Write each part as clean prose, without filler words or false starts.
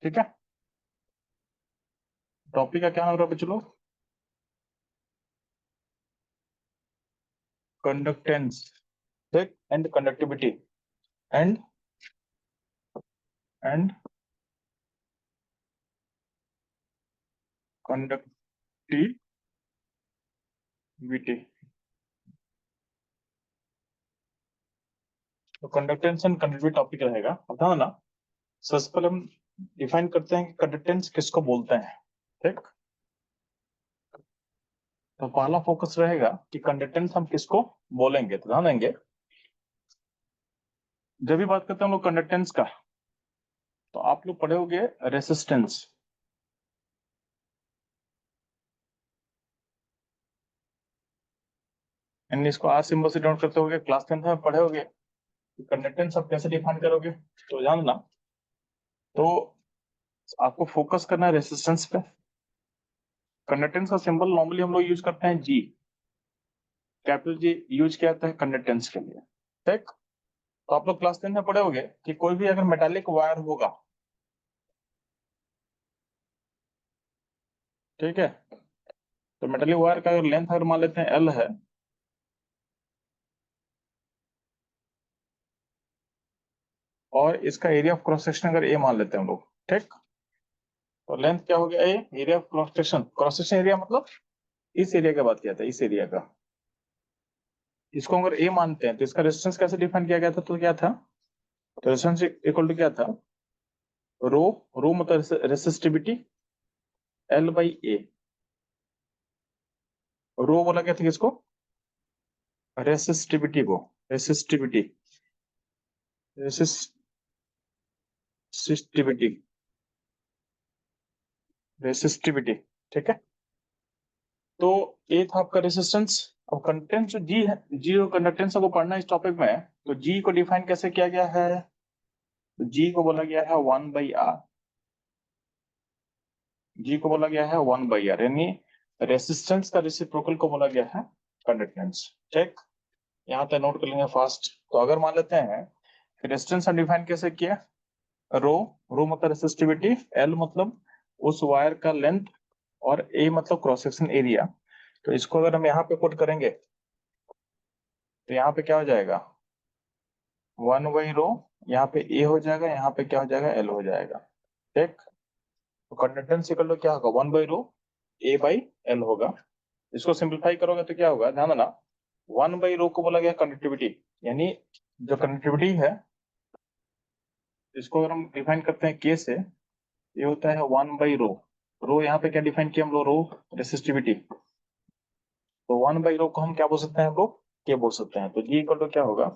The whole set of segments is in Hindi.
ठीक है, टॉपिक का क्या नाम रहा बच्चों? कंडक्टेंस, ठीक, and conductivity and and conductivity. तो कंडक्टेंस एंड कंडक्टिविटी टॉपिक रहेगा, पता है ना। सबसे पहले हम डिफाइन करते हैं कि कंडक्टेंस किसको बोलते हैं। ठीक, तो पहला फोकस रहेगा कि कंडक्टेंस हम किसको बोलेंगे, तो ध्यान देंगे जब भी बात करते हैं हम लोग कंडक्टेंस का, तो आप लोग पढ़े होंगे रेसिस्टेंस। एंड इसको आर सिंबल से डिनोट करते होंगे, क्लास 10th में पढ़े होंगे कि कंडक्टेंस आप कैसे डिफाइन करोगे, तो जानना। तो आपको फोकस करना है रेसिस्टेंस पे। कंडक्टेंस का सिंबल नॉर्मली हम लोग यूज करते हैं जी, कैपिटल जी यूज किया जाता है कंडक्टेंस के लिए। ठीक, तो आप लोग क्लास 10 में पढ़े होंगे कि कोई भी अगर मेटालिक वायर होगा, ठीक है, तो मेटालिक वायर का अगर लेंथ अगर मान लेते हैं एल है, और इसका एरिया ऑफ क्रॉस सेक्शन अगर ए मान लेते हैं हम लोग, ठीक, तो लेंथ क्या हो गया A, area of cross section area मतलब इस एरिया की बात किया था, इस एरिया का। इसको अगर ए मानते हैं तो इसका रेजिस्टेंस कैसे डिफाइन किया गया था, तो क्या था, तो रेजिस्टेंस इक्वल टू क्या था, रो, रो मतलब रेसिस्टिविटी एल बाई ए। रो बोला गया था किसको, रेसिस्टिविटी को, रेसिस्टिविटी, रेसिस्टिविटी, रेसिस्टिविटी, ठीक है। तो ए था आपका रेसिस्टेंस। अब कंडक्टेंस जो जी है, जी और कंडक्टेंस को पढ़ना इस टॉपिक में, तो जी को डिफाइन कैसे किया गया है, तो जी को बोला गया है 1/r। जी को बोला गया है 1/r, यानी रेसिस्टेंस का रेसिप्रोकल को बोला गया है कंडक्टेंस। ठीक, यहाँ तक नोट कर लेंगे फास्ट। तो अगर मान लेते हैं रेजिस्टेंस हम डिफाइन कैसे किया, रो, रो मतलब रेसिस्टिविटी, एल मतलब उस वायर का लेंथ, और ए मतलब क्रॉस सेक्शन एरिया। तो इसको अगर हम यहाँ पे पुट करेंगे तो यहाँ पे क्या हो जाएगा, 1/रो, यहाँ पे ए हो जाएगा, यहाँ पे क्या हो जाएगा, एल हो जाएगा। ठीक, तो कंडक्टेंस इक्वल टू क्या होगा, 1/रो ए बाई एल होगा। इसको सिंप्लीफाई करोगे तो क्या होगा, ध्यान देना, 1/रो को बोला गया कंडक्टिविटी, यानी जो कंडक्टिविटी है इसको अगर हम डिफाइन करते हैं के से, ये होता है 1/रो। रो यहाँ पे क्या डिफाइन किया हम लोग, रो रेसिस्टिविटी, तो 1/रो को हम क्या बोल सकते हैं, हम लोग के बोल सकते हैं। तो जी इक्वल टू क्या होगा,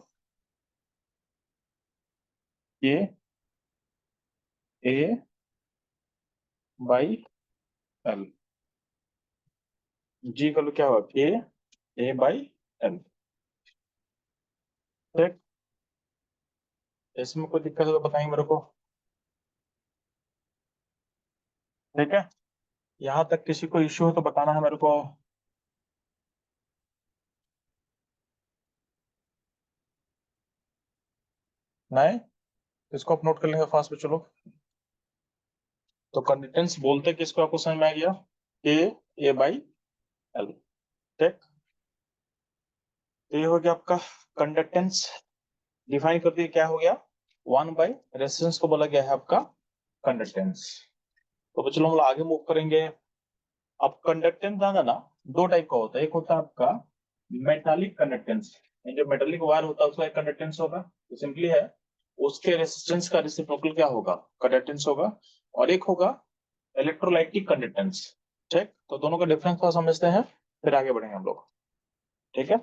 K A by L. G equal to क्या होगा, के ए बाई एल। ठीक, इसमें कोई दिक्कत है तो बताएंगे मेरे को। ठीक है, यहाँ तक किसी को इश्यू हो तो बताना है मेरे को। नहीं, इसको आप नोट कर लेंगे फास्ट में, चलो। तो कंडक्टेंस बोलते किसको, आपको समझ में आ गया, के ए बाई एल। ठीक, तो ये हो गया आपका कंडक्टेंस, डिफाइन कर दिया क्या हो गया, 1/, रेजिस्टेंस को बोला गया है आपका कंडक्टेंस। तो चलो हम लोग आगे मूव करेंगे। अब कंडक्टेंस जाना ना, दो टाइप का होता है, एक होता है आपका मेटालिक कंडक्टेंस, जो मेटालिक वायर होता है उसका एक कंडक्टेंस होगा, तो सिंपली है उसके रेसिस्टेंस का रेसिप्रोकल क्या होगा, कंडक्टेंस होगा। और एक होगा इलेक्ट्रोलाइटिक कंडक्टेंस। ठीक, तो दोनों का डिफरेंस थोड़ा समझते हैं, फिर आगे बढ़ेंगे हम लोग। ठीक है,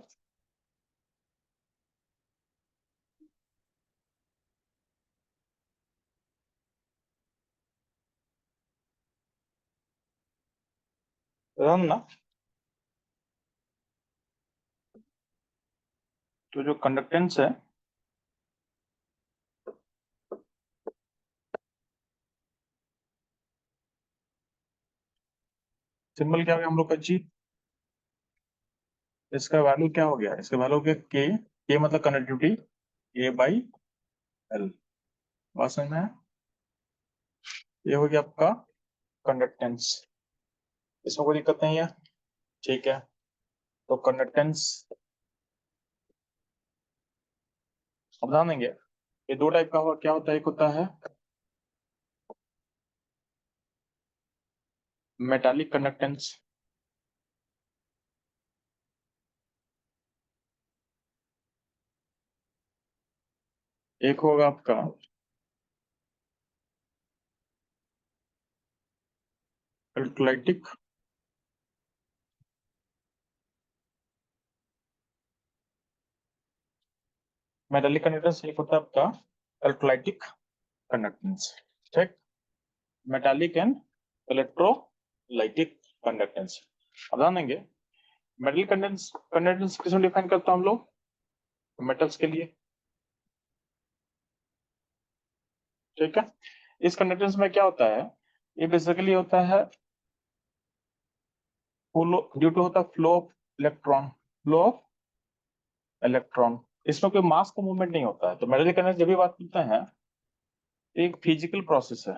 रन ना। तो जो कंडक्टेंस है, सिंबल क्या हो गया हम लोग का, जी। इसका वैल्यू क्या हो गया, इसका वैल्यू हो गया के मतलब कंडक्टिविटी, ए बाई एल। बात समझ में है। ये हो गया आपका कंडक्टेंस, इसमें कोई दिक्कत नहीं है, ठीक है। तो कंडक्टेंस अब ध्यान देंगे, ये दो टाइप का क्या होता है, एक होता है मेटालिक कंडक्टेंस, एक होगा आपका अल्टरलाइटिक मेटालिक कंडक्टेंस, एक होता है आपका अल्टरलाइटिक कंडक्टेंस, ठीक। मेटालिक एंड इलेक्ट्रोलाइटिक कंडक्टेंस, अब ध्यान देंगे मेटल कंडक्टेंस, कंडक्टेंस किसमें डिफाइन करता हम लोग, मेटल्स के लिए, ठीक है। इस कंडक्टेंस में क्या होता है, ये बेसिकली होता है फ्लो, ड्यू टू होता है flow of electron, flow of electron, इसमें कोई मास का मूवमेंट नहीं होता है। तो मेटल कंडक्टेंस जब भी बात करते हैं एक फिजिकल प्रोसेस है,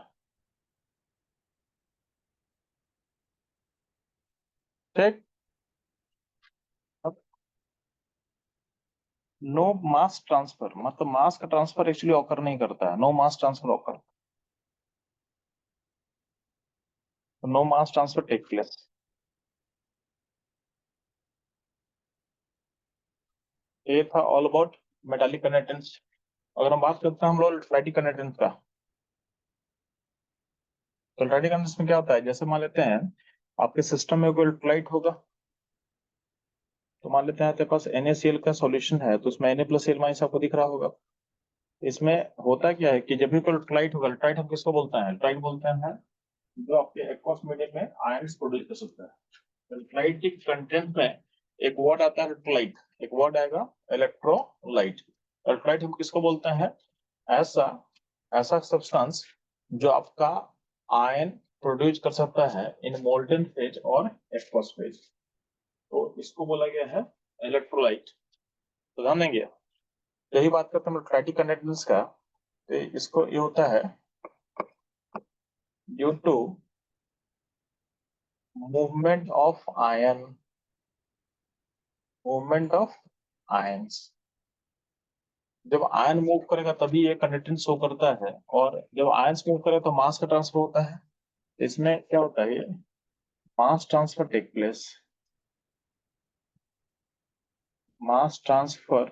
ठीक। अब नो मास ट्रांसफर, मतलब मास का ट्रांसफर एक्चुअली ऑकर नहीं करता है, no mass transfer occur, no mass transfer take place. ये था ऑल अबाउट मेटालिक कंडक्टेंस। अगर हम बात करते हैं हम लोग अल्टरनाटिव कंडक्टेंस का, तो अल्टरनाटिव कंडक्टेंस में क्या होता है, जैसे मान लेते हैं आपके सिस्टम में कोई इलेक्ट्रोलाइट होगा, तो मान लेते हैं आपके पास NaCl का सॉल्यूशन है, तो उसमें Na+Cl- आपको दिख रहा होगा। इसमें होता क्या है कि जब भी कोई इलेक्ट्रोलाइट होगा, इलेक्ट्रोलाइट हम किसको बोलते हैं, इलेक्ट्रोलाइट बोलते हैं जो आपके एक्वस मीडियम में आयंस प्रोड्यूस कर सकता है। इलेक्ट्रोलाइट के कंटेंट में एक वर्ड आता है इलेक्ट्रोलाइट, एक वर्ड आएगा इलेक्ट्रोलाइट। इलेक्ट्रोलाइट हम किसको बोलते हैं, ऐसा ऐसा सब्सटेंस जो आपका आयन प्रोड्यूस कर सकता है इन मोल्टन फेज और एक्वस फेज, तो इसको बोला गया है इलेक्ट्रोलाइट। तो ध्यान देंगे, यही बात करते हैं इलेक्ट्रोलाइटिक कंडक्टेंस का, तो इसको ये होता है due to movement of ion, movement of ions, जब आयन मूव करेगा तभी ये कंडक्टेंस शो करता है, और जब आयंस मूव करेगा तो मास का ट्रांसफर होता है। इसमें क्या होता है, mass transfer take place, mass transfer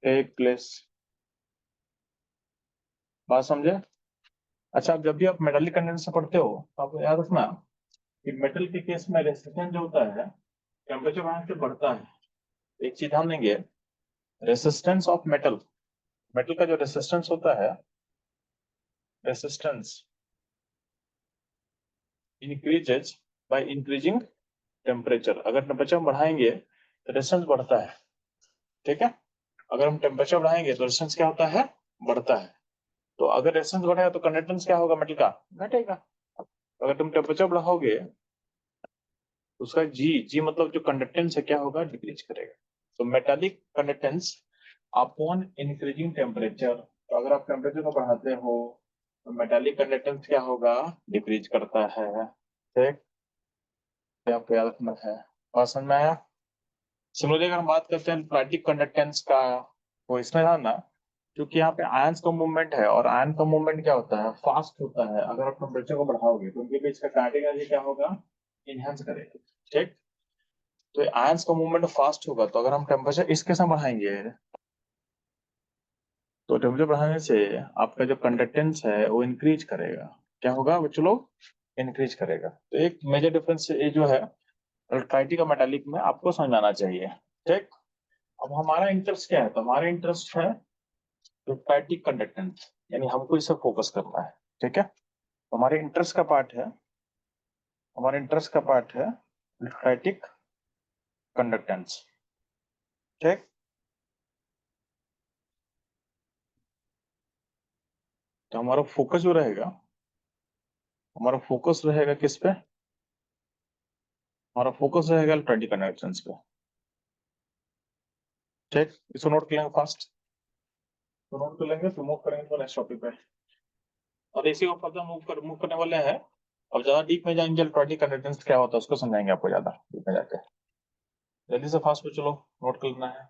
take place, बात समझे। अच्छा, अब जब भी आप मेटालिक कंडेंस से पढ़ते हो तो आपको याद रखना कि मेटल के केस में रेसिस्टेंस जो होता है टेम्परेचर बढ़ने से बढ़ता है। एक चीज ध्यान देंगे, रेसिस्टेंस ऑफ मेटल, मेटल का जो रेसिस्टेंस होता है, resistance increases by increasing temperature, अगर टेम्परेचर बढ़ाएंगे तो रेजिस्टेंस बढ़ता है, ठीक है। अगर हम टेम्परेचर बढ़ाएंगे तो रेजिस्टेंस क्या होता है, बढ़ता है। तो अगर रेजिस्टेंस बढ़ेगा तो कंडक्टेंस क्या होगा मेटल का, घटेगा। अगर तुम टेम्परेचर बढ़ाओगे तो उसका जी मतलब जो कंडक्टेंस है क्या होगा, डिक्रीज करेगा। तो metallic conductance upon increasing temperature, तो अगर आप टेम्परेचर को बढ़ाते हो तो मेटालिक कंडक्टेंस क्या होगा, डिक्रीज करता है, ठीक। ये आपको याद रखना है, और समझ में आया। सिमिलरली अगर हम बात करते हैं प्लास्टिक कंडक्टेंस का, तो इसमें था ना, क्योंकि यहाँ पे आयंस का मूवमेंट है, और आयन का मूवमेंट क्या होता है, फास्ट होता है। अगर आप टेम्परेचर को बढ़ाओगे तो उनके बीच का काइनेटिक एनर्जी क्या होगा, इनहेंस करेगा, ठीक। तो आयंस का मूवमेंट फास्ट होगा, तो अगर हम टेम्परेचर इसके साथ बढ़ाएंगे तो टेम्परेचर बढ़ाने से आपका जो कंडक्टेंस है वो इंक्रीज करेगा, क्या होगा बच्चों लोग, इंक्रीज करेगा। तो एक मेजर डिफरेंस ये जो है अल्ट्राइटिक और मेटालिक में आपको समझ में आना चाहिए, ठीक। अब हमारा इंटरेस्ट क्या है, तो हमारा इंटरेस्ट है अल्ट्राइटिक कंडक्टेंस, यानी हमको इसे फोकस करना है, ठीक है। तो हमारे इंटरेस्ट का पार्ट है, हमारे इंटरेस्ट का पार्ट है अल्ट्राइटिक कंडक्टेंस, ठीक। तो हमारा फोकस जो रहेगा, हमारा फोकस रहेगा किस पे, हमारा फोकस रहेगा अल्ट्राइटिक कंडक्टेंस पे, ठीक। इसको नोट कर लेंगे फास्ट। तो नोट कर लेंगे, फिर मूव करेंगे तो नेक्स्ट टॉपिक पे। और इसी को फर्दर मूव करने वाले हैं। अब ज्यादा डीप में जाएंगे, इलेक्ट्रॉनिक कंडक्टेंस क्या होता है उसको समझाएंगे आपको ज्यादा डीप में जाके। जल्दी से फास्ट पे चलो, नोट कर लेना है।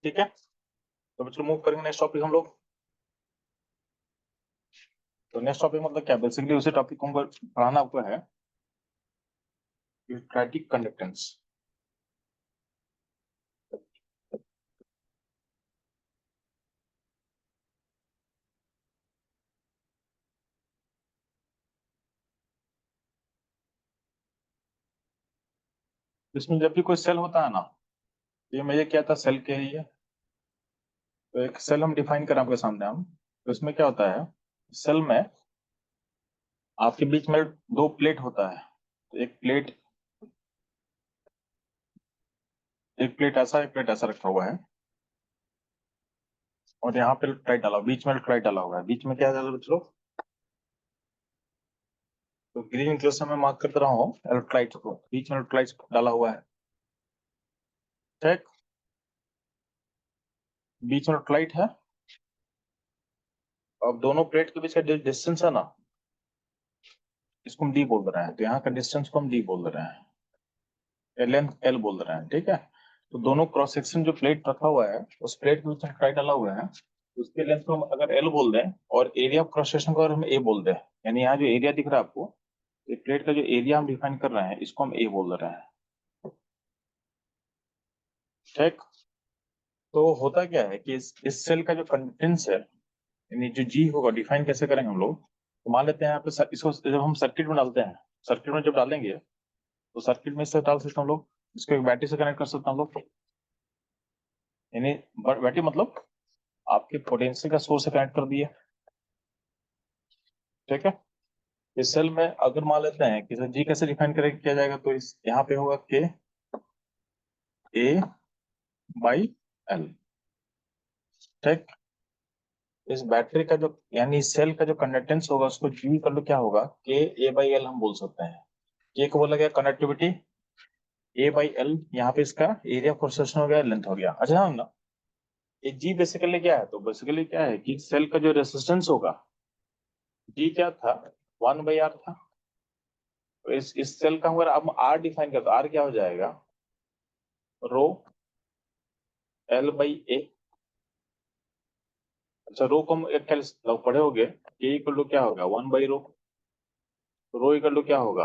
ठीक है, तो बच्चों मूव करेंगे नेक्स्ट टॉपिक हम लोग। तो नेक्स्ट टॉपिक मतलब क्या, बेसिकली उसी टॉपिक को हमको पढ़ाना आपको है, इलेक्ट्रोस्टैटिक कंडक्टेंस। इसमें जब भी कोई सेल होता है ना, ये मुझे क्या था, सेल के लिए तो एक सेल हम डिफाइन करें आपके सामने हम। तो इसमें क्या होता है, सेल में आपके बीच में दो प्लेट होता है। तो एक प्लेट ऐसा, एक प्लेट ऐसा रखा हुआ है, और यहाँ पे इलेक्ट्रोलाइट डाला, बीच में इलेक्ट्रोलाइट डाला हुआ है। बीच में क्या डाला बच्चों, तो ग्रीन कलर से मैं मार्क करते रहा हूँ इलेक्ट्रोलाइट को, बीच में इलेक्ट्रोलाइट डाला हुआ है। ठीक, बीच में इलेक्ट्रोलाइट है। अब दोनों प्लेट के बीच का जो डिस्टेंस है ना, इसको हम डी बोल रहे हैं। तो यहाँ का डिस्टेंस को हम डी बोल रहे हैं, लेंथ एल बोल रहे हैं। ठीक है, तो दोनों क्रॉस सेक्शन जो प्लेट रखा हुआ है, उस प्लेट के बीच में ट्राई डाला हुआ है, उसके लेंथ को हम अगर एल बोल दें, और एरिया ऑफ क्रॉस सेक्शन को अगर हम ए बोल दें, यानी यहाँ जो एरिया दिख रहा है आपको, ये प्लेट का जो एरिया हम डिफाइन कर रहे हैं, इसको हम ए बोल रहे हैं। ठीक, तो होता क्या है कि इस सेल का जो कंडक्टेंस है, यानी जो जी होगा, डिफाइन कैसे करेंगे हम लोग, तो मान लेते हैं यहाँ पे इसको जब हम सर्किट में डालते हैं, सर्किट में जब डालेंगे, तो सर्किट में इससे डाल सकते हैं हम लोग, इसको एक बैटरी से कनेक्ट कर सकते हैं हम लोग। यानी बैटरी मतलब आपके पोटेंशियल का सोर्स से कनेक्ट कर दिए। ठीक है, इस सेल में अगर मान लेते हैं कि जी कैसे डिफाइन करें किया जाएगा, तो इस यहाँ पे होगा के ए बाई एल। ठीक, इस बैटरी का जो, यानी इस सेल का जो कंडक्टेंस होगा, उसको जी कर लो क्या होगा, के ए बाई एल हम बोल सकते हैं। के को बोला गया कनेक्टिविटी, ए बाई एल यहाँ पे इसका एरिया फॉर सेक्शन हो गया, लेंथ हो गया। अच्छा हम ना, ये जी बेसिकली क्या है, तो बेसिकली क्या है कि सेल का जो रेसिस्टेंस होगा, जी क्या था, 1/r था। तो इस सेल का अगर अब आर डिफाइन करते, आर क्या हो जाएगा, रो एल बाई ए। अच्छा, रो को हम एक क्या पढ़े होगे, के इक्वल टू क्या होगा, 1/रो। रो इक्वल टू क्या होगा,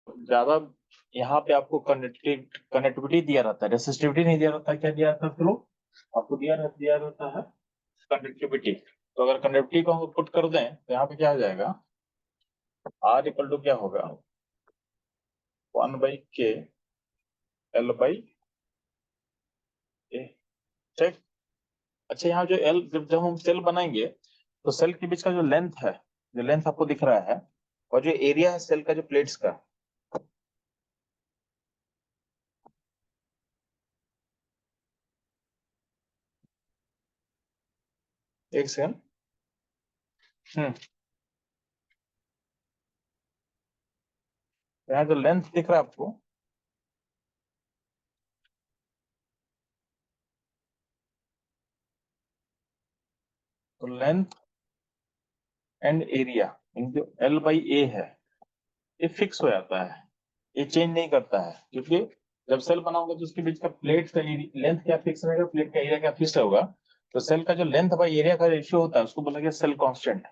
ज्यादा यहाँ पे आपको कनेक्टिविटी दिया रहता है, रेसिस्टिविटी नहीं दिया रहता है। क्या दिया रहता है फ्लो, आपको दिया रहता है कंडक्टिविटी। तो अगर कंडक्टिविटी को हम पुट कर दें, तो यहाँ पे क्या आ जाएगा, आर इक्वल टू क्या होगा, 1/k एल बाई ए। ठीक, अच्छा यहाँ जो एल, जब हम सेल बनाएंगे, तो सेल के बीच का जो लेंथ है, जो लेंथ आपको दिख रहा है, और जो एरिया है सेल का जो प्लेट्स का, एक सेकंड। हम्म, यहाँ जो लेंथ दिख रहा है आपको, तो लेंथ एंड एरिया, जो एल बाई ए है, ये फिक्स हो जाता है, ये चेंज नहीं करता है। क्योंकि जब सेल बनाओगे तो उसके बीच का प्लेट का लेंथ क्या फिक्स रहेगा, प्लेट का एरिया क्या फिक्स होगा। तो सेल का जो लेंथ बाई एरिया का रेशियो होता है, उसको बोला गया सेल कांस्टेंट।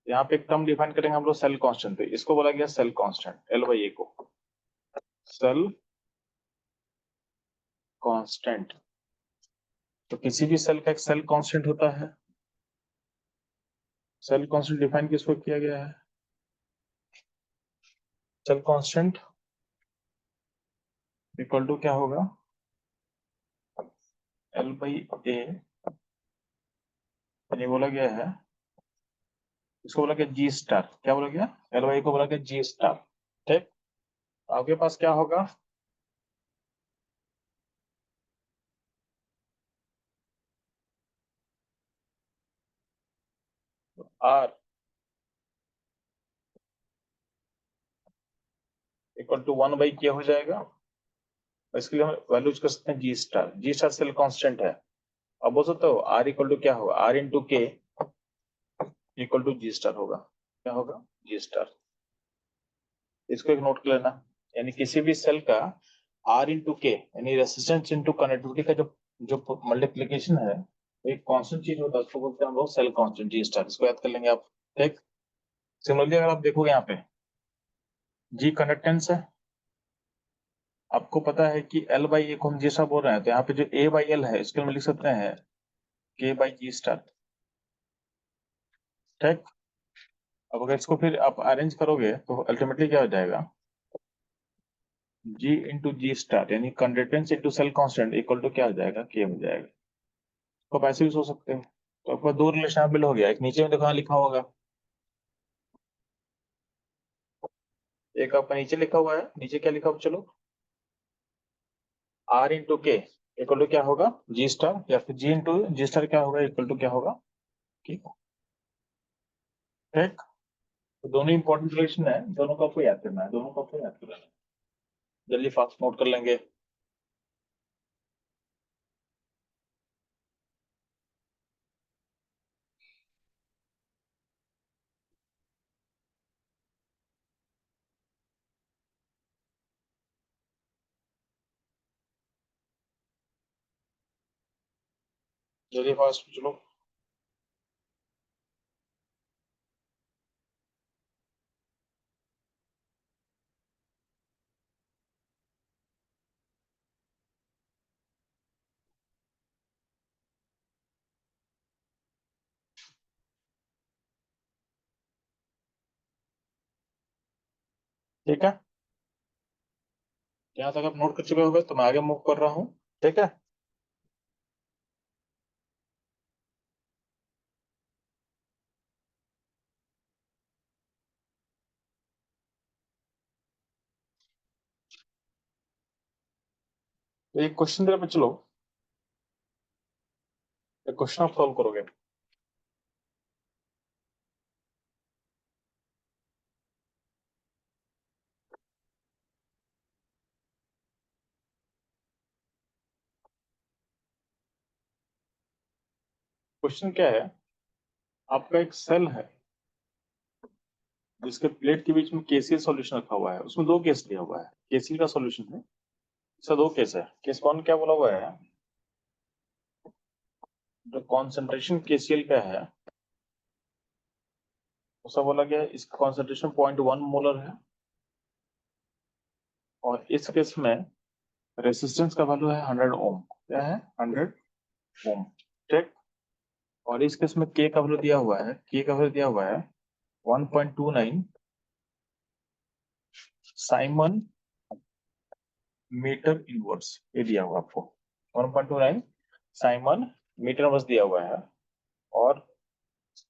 यहाँ पे एक टर्म डिफाइन करेंगे हम लोग सेल कांस्टेंट पे, इसको बोला गया सेल कांस्टेंट, एल बाई ए को सेल कांस्टेंट। तो किसी भी सेल का एक सेल कांस्टेंट होता है, सेल कांस्टेंट डिफाइन किसको किया गया है, सेल कांस्टेंट इक्वल टू क्या होगा, एल बाई ए, ये बोला गया है, इसको बोला गया जी स्टार, क्या बोला गया, एल बाई को बोला गया जी स्टार। ठीक, आपके पास क्या होगा, आर इक्वल टू 1 बाई क्या हो जाएगा, इसके लिए हम वैल्यूज कर सकते हैं जी स्टार, जी स्टार सेल कांस्टेंट है। अब बोल सकते हो आर इक्वल टू क्या होगा, आर इंटू के इक्वल टू जी स्टार होगा, क्या होगा, जी स्टार। इसको एक नोट कर लेना, यानी किसी भी सेल का आर इंटू के यानी रेसिस्टेंस इंटू कनेक्टिविटी का जो जो मल्टीप्लीकेशन है, एक कांस्टेंट चीज होता है, उसको बोलते हैं हम लोग सेल कांस्टेंट जी स्टार, इसको याद कर लेंगे आप। ठीक, सिमिलरली अगर आप देखोगे यहाँ पे जी कंडक्टेंस है, आपको पता है कि एल बाई ए को हम जैसा बोल रहे हैं, तो यहाँ पे जो ए बाई एल है इसको हम लिख सकते हैं के बाई जी स्टार। ठीक, अब अगर इसको फिर आप अरेंज करोगे तो अल्टीमेटली क्या हो जाएगा, जी इंटू जी स्टार यानी conductance into cell constant equal to क्या हो जाएगा, के हो जाएगा। तो आप ऐसे भी सोच सकते हो। तो आपका दो रिलेशन बिल हो गया, एक नीचे में देखो यहाँ लिखा होगा, एक आपका नीचे लिखा हुआ है, नीचे क्या लिखा हुआ, चलो आर इंटू के इक्वल टू क्या होगा, जी स्टार, या फिर जी इंटू जी स्टार क्या होगा, इक्वल टू क्या होगा, ठीक। ठीक, तो दोनों इंपॉर्टेंट रिलेशन है, दोनों को आपको याद करना है, दोनों को आपको याद करना है, जल्दी फास्ट नोट कर लेंगे। जल्दी फास्ट चलो। ठीक है, यहाँ तक आप नोट कर चुके होगे, तो मैं आगे मूव कर रहा हूँ। ठीक है, तो एक क्वेश्चन पे चलो, एक क्वेश्चन आप सॉल्व करोगे। क्वेश्चन क्या है, आपका एक सेल है जिसके प्लेट के बीच में केसीएल सॉल्यूशन रखा हुआ है, उसमें दो केस लिया हुआ है, केसीएल का सॉल्यूशन है, इसका दो केस है। केस वन क्या बोला हुआ है, जो कॉन्सेंट्रेशन केसीएल का है उसका बोला गया है इसका कॉन्सेंट्रेशन 0.1 मोलर है, और इस केस में रेसिस्टेंस का वैल्यू है 100 ओम, क्या है, 100 ओम। ठीक, और इस केस में के का वैल्यू दिया हुआ है, के का वैल्यू दिया हुआ है 1.29 साइमन मीटर इनवर्स, ये दिया हुआ आपको 1.29 साइमन मीटर इनवर्स दिया हुआ है। और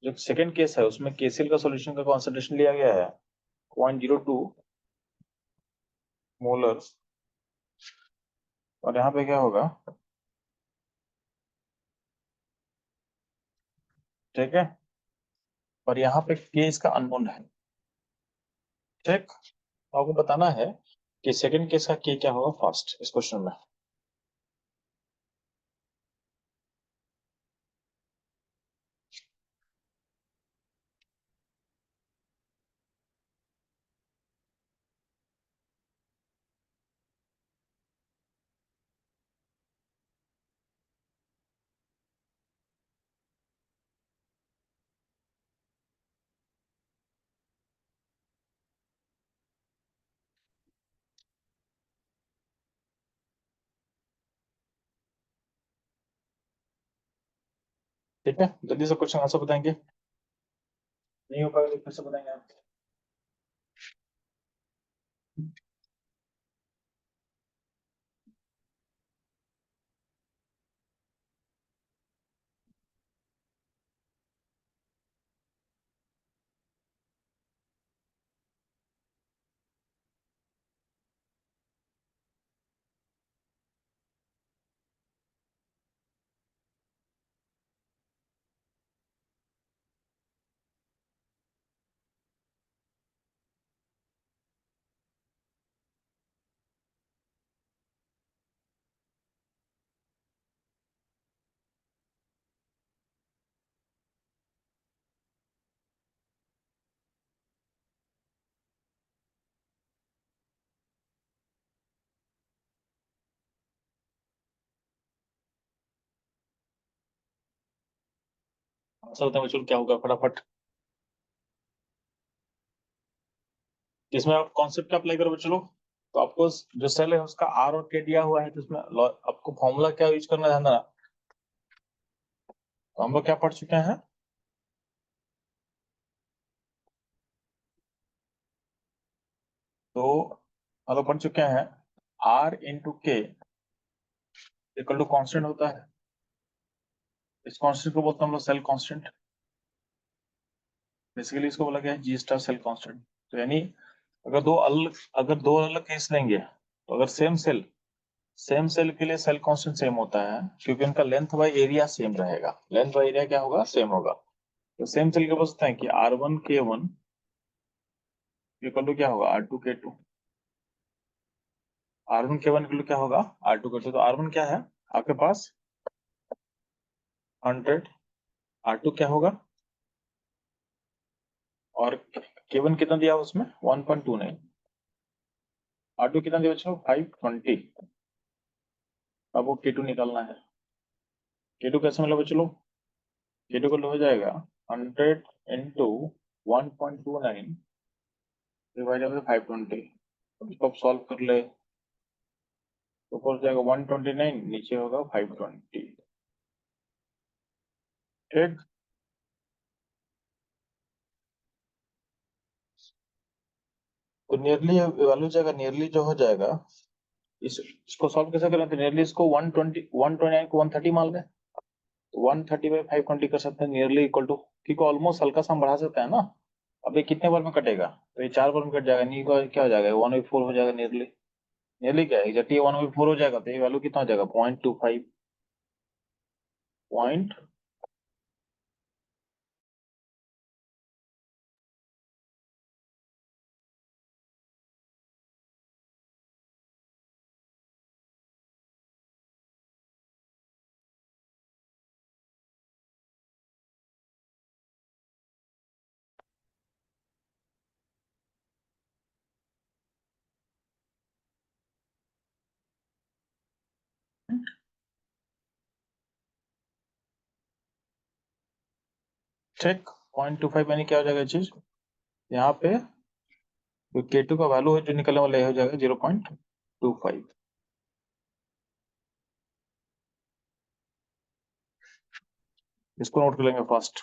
जो सेकंड केस है उसमें केसीएल का सॉल्यूशन का कॉन्सेंट्रेशन लिया गया है 0.02 मोलर, और यहाँ पे क्या होगा, ठीक है, और यहाँ पे के इसका अननोन है। ठीक, तो आपको बताना है कि सेकंड केस का के क्या होगा फर्स्ट इस क्वेश्चन में। ठीक है, जल्दी से क्वेश्चन आंसर बताएंगे, नहीं हो पाएगा तो फिर से बताएंगे आप। आंसर बताएं बच्चों, क्या होगा फटाफट। इसमें आप कॉन्सेप्ट क्या अप्लाई करो बच्चों लोग, तो आपको जो सेल है उसका आर और के दिया हुआ है, तो इसमें आपको फॉर्मूला क्या यूज करना है ना, तो हम लोग क्या पढ़ चुके हैं, तो हम लोग पढ़ चुके हैं आर इंटू के इक्वल टू कॉन्स्टेंट होता है। इस कांस्टेंट को बोलते हैं हम लोग सेल कांस्टेंट। बेसिकली इसको बोला गया है जी स्टार सेल कांस्टेंट। तो यानी अगर दो अलग केस लेंगे, तो अगर सेम सेल के लिए सेल कांस्टेंट सेम होता है, क्योंकि उनका लेंथ बाय एरिया सेम रहेगा, लेंथ बाय एरिया क्या होगा, सेम होगा। तो सेम सेल के बोलते हैं कि R1K1 इक्वल टू क्या होगा, R2K2। R1K1 इक्वल टू क्या होगा, R2K2। तो R1 क्या है आपके पास 100, R2 क्या होगा, और K1 कितना दिया उसमें 1.29, R2 कितना दिया बच्चों 520। अब वो K2 निकालना है। K2 कैसे मिला बच्चों लोग, K2 को हो जाएगा 100 इंटू 1.29 डिवाइडेड बाई 520। इसको आप सॉल्व कर ले तो ऊपर जाएगा 129, नीचे होगा 520। ठीक, तो नियरली वैल्यू जाएगा, नियरली जो हो जाएगा, इसको सॉल्व कैसे करें, तो नियरली इसको 120 129 को 130 मान लें, तो 130 बाई 520 कर सकते हैं, नियरली इक्वल टू, क्योंकि ऑलमोस्ट हल्का सा हम बढ़ा सकते हैं ना। अब ये कितने बार में कटेगा, तो ये 4 बार में कट जाएगा, नहीं क्या हो जाएगा 1/4 हो जाएगा नियरली। नियरली क्या है, जब ये 1/4 हो जाएगा तो ये वैल्यू कितना हो जाएगा 0.25 पॉइंट। ठीक, 0.25 यानी क्या हो जाएगा चीज, यहाँ पे जो K2 का वैल्यू है जो निकलने वाला ये हो जाएगा 0.25। इसको नोट कर लेंगे फास्ट।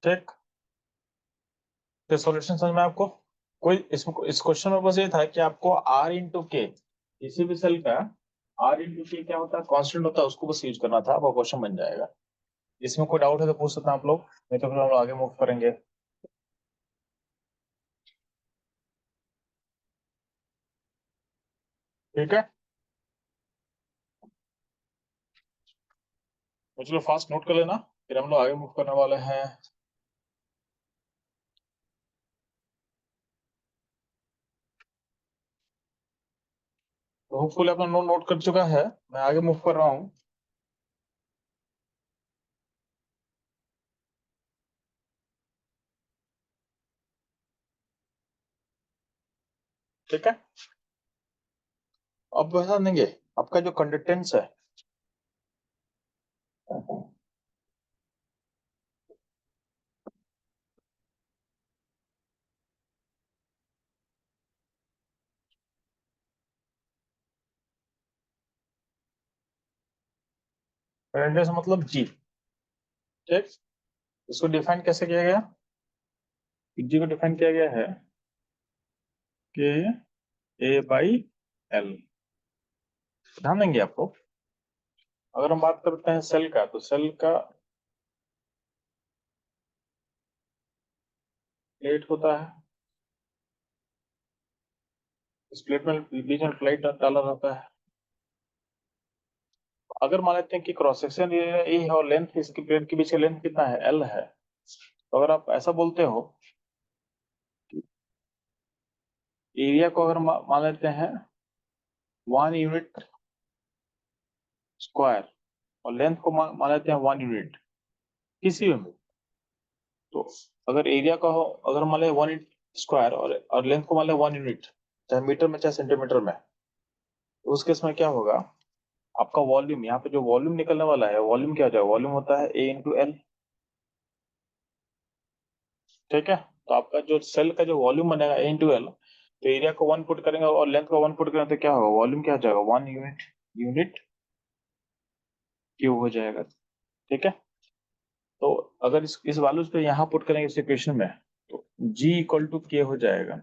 ठीक, तो सॉल्यूशन समझ में आपको, कोई इस क्वेश्चन में बस ये था कि आपको R इंटू के, किसी भी सेल का R इंटू के क्या होता है, कांस्टेंट होता है, उसको बस यूज करना था, आपका क्वेश्चन बन जाएगा। इसमें कोई डाउट है तो पूछ सकते हैं आप लोग, नहीं तो फिर हम लोग आगे मूव करेंगे। ठीक है, तो चलो फास्ट नोट कर लेना, फिर हम लोग आगे मूव करने वाले हैं। तो होपफुली अपना नोट नोट कर चुका है, मैं आगे मूव कर रहा हूँ। ठीक है, अब बता देंगे आपका जो कंडक्टेंस है, कंडक्टेंस मतलब जी। ठीक, इसको डिफाइन कैसे किया गया? जी को डिफाइन किया गया है कि ए बाई एल। ध्यान देंगे आपको, अगर हम बात करते हैं सेल का, तो सेल का प्लेट होता है, इस प्लेट में बीच में प्लेट डाला रहता है। अगर मान लेते हैं कि क्रॉस सेक्शन ए है और लेंथ इसकी प्लेट के बीच का लेंथ कितना है, एल है, तो अगर आप ऐसा बोलते हो, एरिया को अगर मान लेते हैं 1 यूनिट स्क्वायर और लेंथ को मान लेते हैं 1 यूनिट, किसी में, तो अगर एरिया का हो, अगर मान लें 1 यूनिट स्क्वायर और लेंथ को मान लें 1 यूनिट, चाहे मीटर में चाहे सेंटीमीटर में, तो उस केस में क्या होगा, आपका वॉल्यूम, यहाँ पे जो वॉल्यूम निकलने वाला है, वॉल्यूम क्या हो जाएगा, वॉल्यूम होता है ए इंटू एल। ठीक है, तो आपका जो सेल का जो वॉल्यूम बनेगा ए इंटू एल, तो एरिया को 1 पुट करेंगे और लेंथ को 1 पुट करेंगे, तो क्या होगा, वॉल्यूम क्या हो जाएगा, 1 यूनिट यूनिट क्यूब हो जाएगा। ठीक है, तो अगर इस वैल्यूज पे यहाँ पुट करेंगे इस इक्वेशन में, तो जी इक्वल टू के हो जाएगा।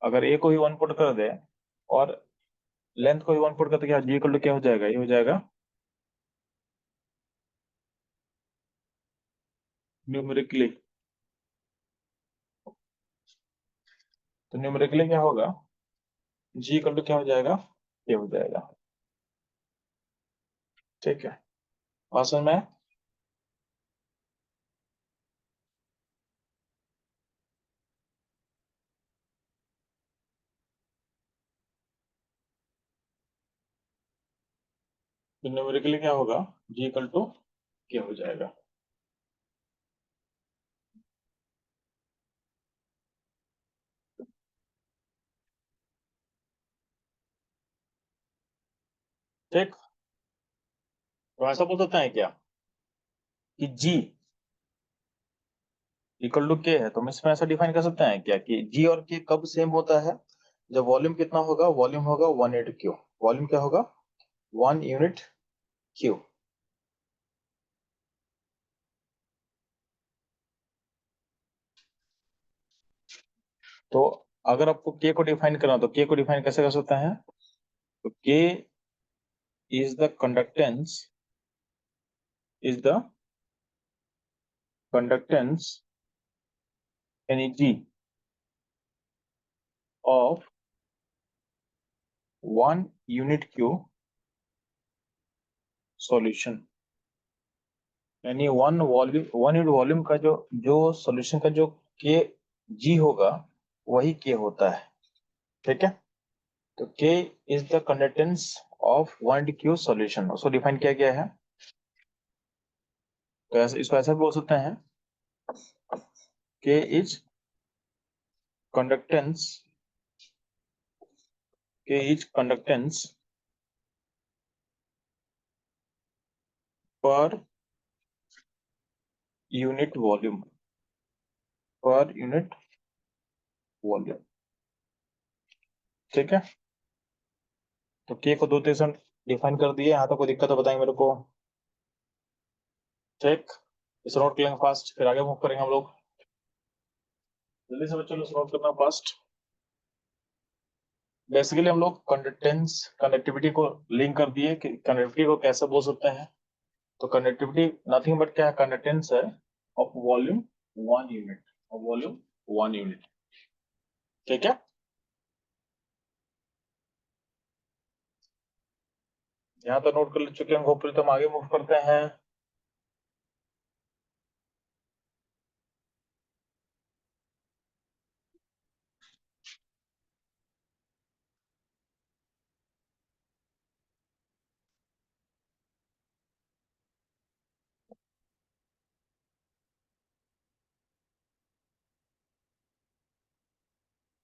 अगर ए को ही 1 पुट कर दे और लेंथ को ही 1 पुट कर दे, क्या जी इक्वल टू क्या हो जाएगा, ये हो जाएगा न्यूमेरिकली। तो न्यूमेरिकली क्या होगा, जी इक्वल टू क्या हो जाएगा, ये हो जाएगा। ठीक है, बात समझ में? तो न्यूमेरिकली क्या होगा, जी इक्वल टू क्या हो जाएगा। ठीक, तो ऐसा बोल सकते हैं क्या कि जी इक्वल टू के है, तो हम इसमें ऐसा डिफाइन कर सकते हैं क्या कि जी और के कब सेम होता है, जब वॉल्यूम कितना होगा, वॉल्यूम होगा 1 यूनिट क्यू। वॉल्यूम क्या होगा, 1 यूनिट क्यू। तो अगर आपको के को डिफाइन करना, तो के को डिफाइन कैसे कर सकते हैं, तो के इज द कंडक्टेंस यानी जी ऑफ 1 यूनिट क्यू सॉल्यूशन। यानी 1 यूनिट वॉल्यूम का जो सॉल्यूशन का जो के जी होगा, वही के होता है। ठीक है, तो के is the conductance of 1 unit Q solution, उसको डिफाइन किया गया है। तो इसको ऐसा भी बोल सकते हैं, के इज कंडक्टेंस के is conductance per unit volume, per unit volume. ठीक है, तो के को 2 तरह से डिफाइन कर दिए, यहाँ तक कोई दिक्कत तो बताएंगे मेरे को। ठीक, इस नोट कर लेंगे फास्ट, फिर आगे मूव करेंगे हम लोग। जल्दी से बच्चों नोट करना फास्ट। बेसिकली हम लोग कंडक्टेंस कनेक्टिविटी को लिंक कर दिए कि कनेक्टिविटी को कैसे बोल सकते हैं। तो कनेक्टिविटी नथिंग बट क्या है, कंडक्टेंस है of volume 1 unit, of volume 1 unit. ठीक है, यहाँ तो नोट कर चुके हैं, होपफुली तो हम आगे मूव करते हैं।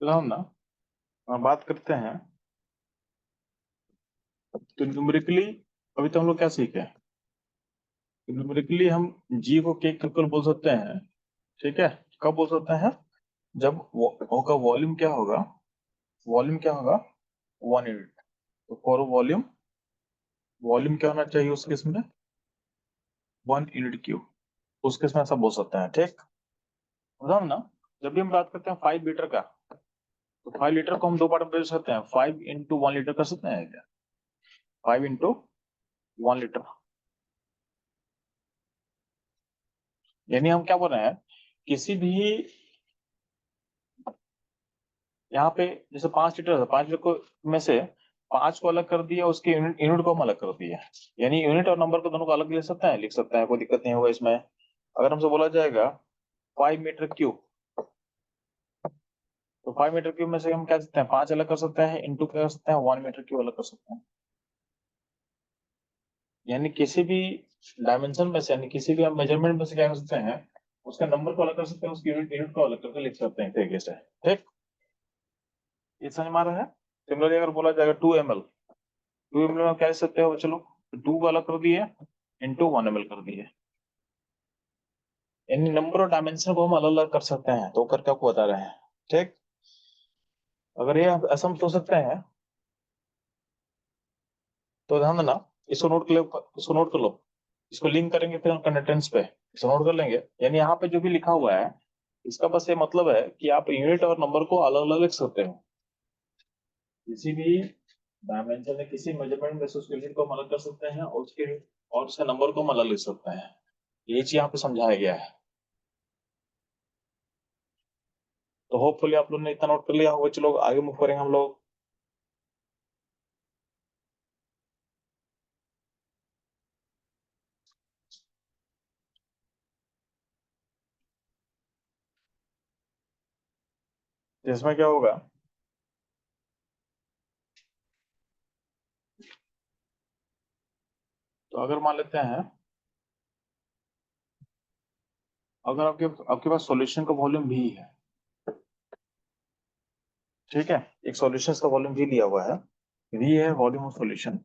तो हम ना बात करते हैं, तो न्यूमेरिकली अभी तो हम लोग क्या सीखे, न्यूमेरिकली हम जी को के इक्वल बोल सकते हैं। ठीक है, कब बोल सकते हैं, जब होगा वॉल्यूम क्या होगा, वॉल्यूम क्या होगा 1 यूनिट। तो फॉर वॉल्यूम, वॉल्यूम क्या होना चाहिए उस केस में, 1 यूनिट क्यू, उसके इसमें ऐसा बोल सकते हैं। ठीक, बताओ ना, जब भी हम बात करते हैं 5 लीटर का, तो 5 लीटर को हम दो पार्ट में कर सकते हैं, 5 × 1 लीटर कर सकते हैं क्या? 5 × 1 लीटर, यानी हम क्या बोल रहे हैं, किसी भी यहाँ पे जैसे 5 लीटर है, 5 लीटर को में से 5 को अलग कर दिया, उसके यूनिट यूनिट को हम अलग कर दिया, यानी यूनिट और नंबर को दोनों को अलग ले सकते हैं, लिख सकते हैं, कोई दिक्कत नहीं होगा इसमें। अगर हमसे बोला जाएगा 5 मीटर क्यूब, तो 5 मीटर क्यूब में से हम क्या कर सकते हैं, 5 अलग कर सकते हैं, इंटू क्या कर सकते हैं, 1 मीटर क्यूब अलग कर सकते हैं। यानी किसी भी डायमेंशन में से, यानी किसी भी हम मेजरमेंट में से क्या कर सकते हैं, उसका नंबर को अलग कर सकते हैं, उसकी यूनिट यूनिट को अलग करके लिख सकते हैं तरीके से। ठीक, ये समझ में आ रहा है। सिमिलरली अगर बोला जाएगा 2 ml, 2 ml में क्या लिख सकते हो, चलो 2 को अलग कर दिए, इंटू 1 ml कर दिए, यानी नंबर और डायमेंशन को हम अलग अलग कर सकते हैं, तो करके आपको बता रहे हैं। ठीक, अगर ये आप ऐसा हम सोच सकते हैं, तो ध्यान देना, इसको नोट कर लो, इसको नोट कर लो, इसको लिंक करेंगे फिर हम कंडक्टेंस पे, इसको नोट कर लेंगे। यानी यहाँ पे जो भी लिखा हुआ है, इसका बस ये मतलब है कि आप यूनिट और नंबर को अलग अलग लिख सकते हो, किसी भी डायमेंशन में, किसी मेजरमेंट में से उसके यूनिट को हम अलग कर सकते हैं, और उसके नंबर को हम अलग लिख सकते हैं। ये चीज यहाँ पे समझाया गया है। तो होपफुली आप लोग ने इतना नोट कर लिया होगा। चलो आगे मूव करेंगे हम लोग। इसमें क्या होगा, तो अगर मान लेते हैं, अगर आपके आपके पास सॉल्यूशन का वॉल्यूम भी है, ठीक है, एक सॉल्यूशन का वॉल्यूम भी लिया हुआ है, वी है वॉल्यूम ऑफ सॉल्यूशन,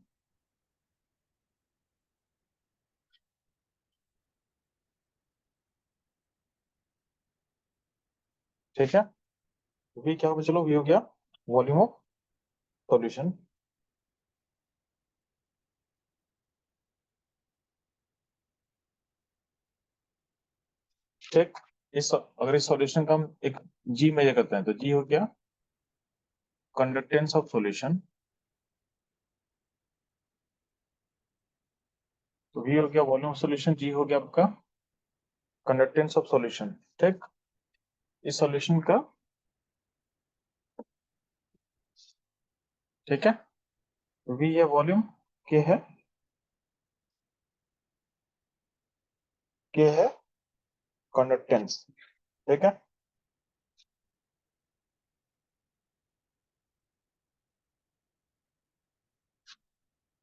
ठीक है, वी क्या होगा, चलो वी हो गया वॉल्यूम ऑफ सॉल्यूशन। ठीक, इस अगर इस सॉल्यूशन का हम एक जी मेजर करते हैं, तो जी हो गया कंडक्टेंस ऑफ सॉल्यूशन, तो वी हो गया वॉल्यूम ऑफ सॉल्यूशन, जी हो गया आपका कंडक्टेंस ऑफ सॉल्यूशन। ठीक, इस सॉल्यूशन का, ठीक है, वी है वॉल्यूम, के है कंडक्टेंस। ठीक है,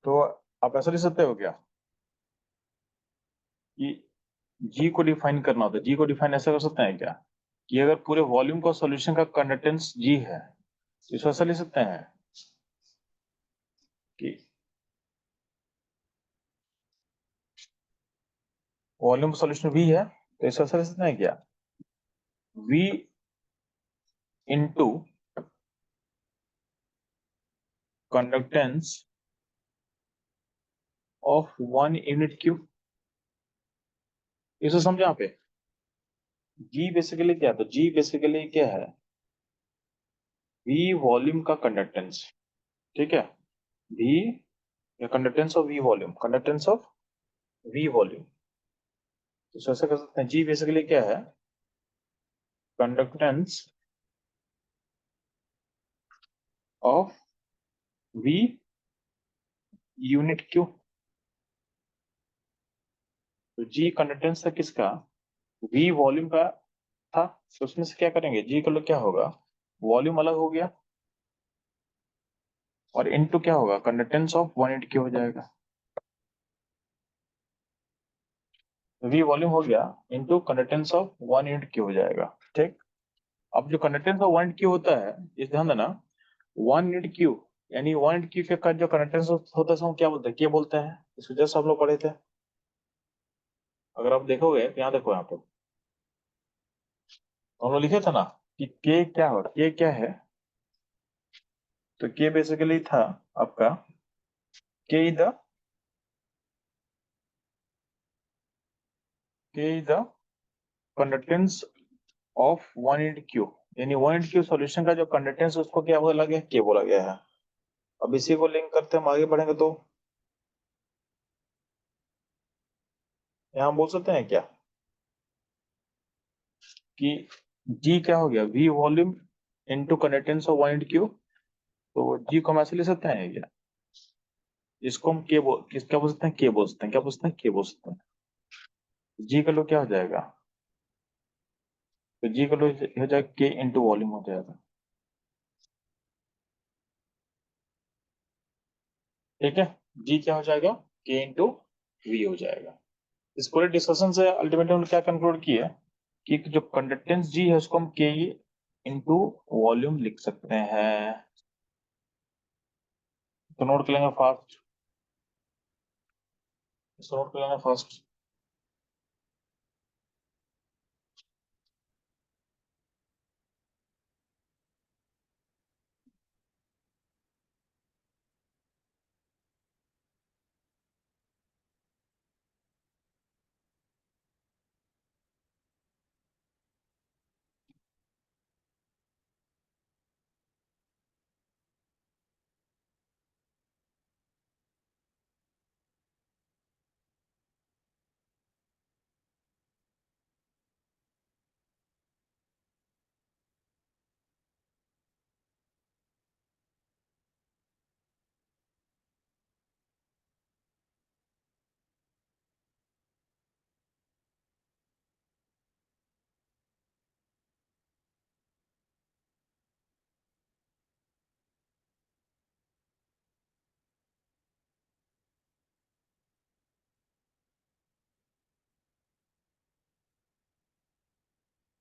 तो आप ऐसा लिख सकते हो क्या कि जी को डिफाइन करना होता है, जी को डिफाइन ऐसा कर सकते हैं क्या कि अगर पूरे वॉल्यूम का सॉल्यूशन का कंडक्टेंस जी है, तो इसको ऐसा लिख सकते हैं कि वॉल्यूम सॉल्यूशन वी है, तो इसको ऐसा लिख सकते हैं क्या, V into conductance of 1 unit cube. इसको समझे यहाँ पे, जी बेसिकली क्या है, तो जी बेसिकली क्या है, वी वॉल्यूम का कंडक्टेंस। ठीक है, वी या conductance of V volume, conductance of V volume, तो ऐसा कर सकते हैं, जी बेसिकली क्या है, conductance of V unit cube. तो जी कंडक्टेंस था किसका, वी वॉल्यूम का था, तो उसमें से क्या करेंगे, जी का लोग क्या होगा, वॉल्यूम अलग हो गया, और इनटू क्या होगा, कंडक्टेंस ऑफ 1 यूनिट क्यू हो जाएगा। वी वॉल्यूम हो गया into conductance of 1 unit Q हो जाएगा। ठीक, अब जो कंडक्टेंस ऑफ 1 यूनिट क्यू होता है, इस ध्यान देना, 1 यूनिट क्यू, यानी 1 यूनिट क्यू का जो कंडक्टेंस होता है, उसको क्या बोलते हैं, क्या बोलते हैं, इसको जस्ट हम लोग पढ़े थे। अगर आप देखोगे तो यहाँ देखो, यहाँ पे हम लोग लिखे थे ना कि के क्या हो, के क्या है, तो के बेसिकली था आपका, के the K is the conductance of 1 int Q, यानी 1 int Q सॉल्यूशन का जो कंडक्टेंस उसको क्या बोला गया, K बोला गया है। अब इसी को लिंक करते हम आगे बढ़ेंगे तो यहाँ बोल सकते हैं क्या कि G क्या हो गया, V volume into conductance of 1 int Q, तो G को हम ऐसे ले सकते हैं क्या, इसको हम क्या बोल सकते हैं, K बोल सकते हैं, क्या बोल सकते हैं, K बोल सकते हैं। G का लो क्या हो जाएगा, तो G का लो हो जाएगा K इंटू वॉल्यूम हो जाएगा। ठीक है, G क्या हो जाएगा, K इंटू V हो जाएगा। इस पूरे डिस्कशन से अल्टीमेटली उन्होंने क्या कंक्लूड किया कि जो कंडक्टेंस G है उसको हम K इंटू वॉल्यूम लिख सकते हैं। तो नोट कर लेंगे फास्ट, इसको नोट कर लेंगे फास्ट।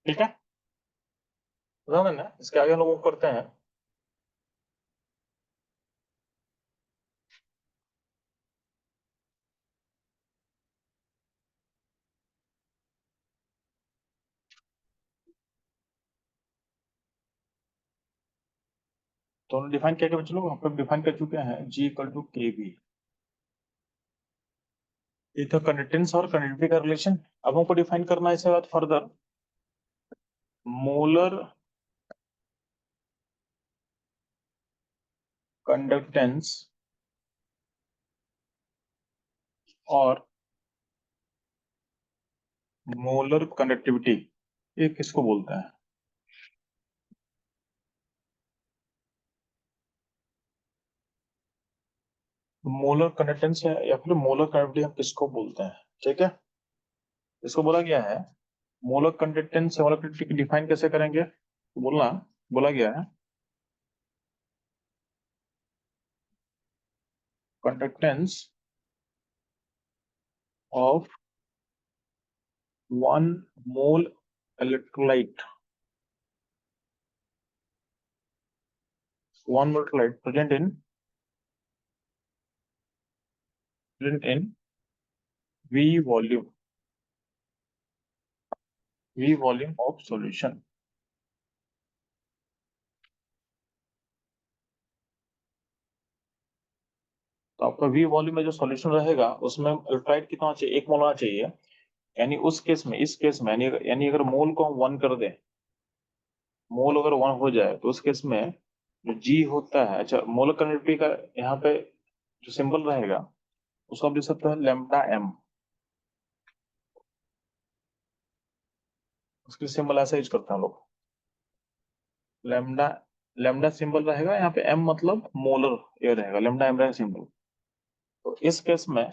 ठीक है, समझ ना, इसके आगे हम लोग करते हैं। तो हमने डिफाइन किया कि बच्चों लोग हम लोग डिफाइन कर चुके हैं G इक्वल टू के बी, ये था कंडक्टेंस और कंडक्टिविटी का रिलेशन। अब हमको डिफाइन करना है इसके बाद फर्दर मोलर कंडक्टेंस और मोलर कंडक्टिविटी, ये किसको बोलते हैं, मोलर कंडक्टेंस है या फिर मोलर कंडक्टिविटी हम किसको बोलते हैं। ठीक है, इसको बोला गया है molar conductance molar conductivity define कैसे करेंगे, तो बोला गया है conductance of 1 mole electrolyte, 1 mole electrolyte present in V volume of solution. तो आपका V वॉल्यूम में जो सॉल्यूशन रहेगा उसमें इलेक्ट्रोलाइट कितना होना चाहिए, 1 मोल होना चाहिए। यानी उस केस में, इस केस में यानी अगर मोल को हम 1 कर दें, मोल अगर 1 हो जाए तो उस केस में जो G होता है, अच्छा मोलर कंडक्टिविटी का यहाँ पे जो सिंबल रहेगा उसको आप लिख सकते हैं लैम्डा m, उसके सिंबल ऐसा यूज करते हैं हम लोग, लैम्डा लैम्डा सिंबल रहेगा यहाँ पे, m मतलब मोलर ये रहेगा, लैम्डा m रहेगा सिंबल। तो इस केस में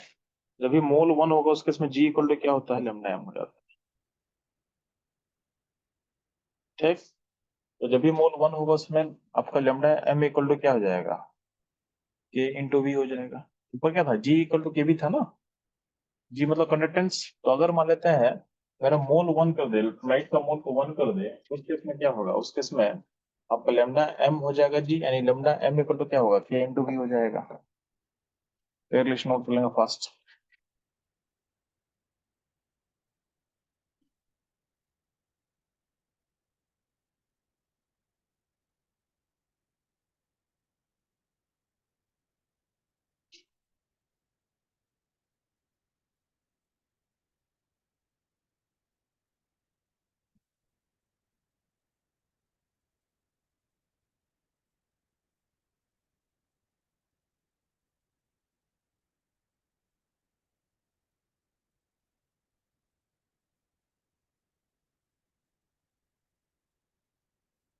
जब भी मोल 1 होगा उस केस में G इक्वल टू क्या होता है, लैम्डा m हो जाता है। ठीक, तो जब भी मोल 1 होगा उसमें आपका लैम्डा m इक्वल टू क्या हो जाएगा, K इंटू V हो जाएगा। ऊपर क्या था, G इक्वल टू के भी था ना, G मतलब कंडक्टेंस। तो अगर मान लेते हैं अगर हम मोल 1 कर दे, लाइट का मोल को 1 कर दे, उस केस में क्या होगा, उस केस में आपका लेमडा m हो जाएगा G, यानी लेमडा m इक्वल टू क्या होगा, K इंटू V हो जाएगा। रिलेशन नोट कर लेंगे फास्ट।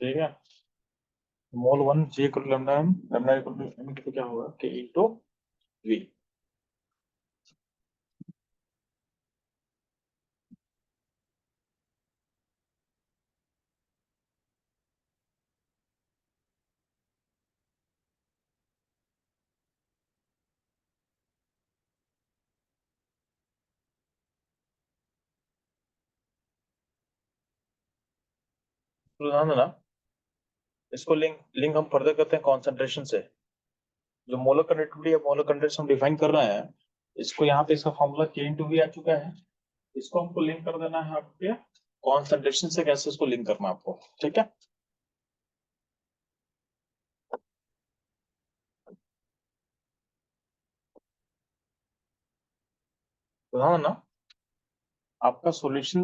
ठीक है, mole 1 J equal to lambda m, lambda equal to m तो क्या होगा K इंटू V। तो ध्यान देना, इसको लिंक लिंक हम फर्दर करते हैं कॉन्सेंट्रेशन से। जो मोलर कंडक्टिविटी या मोलर कंडक्शन हम डिफाइन कर रहे हैं, इसको यहाँ पे इसका फॉर्मूला K इंटू V आ चुका है। इसको हमको लिंक कर देना है आपके कॉन्सेंट्रेशन से। कैसे इसको लिंक करना है आपको, ठीक है। तो ध्यान देना, आपका सॉल्यूशन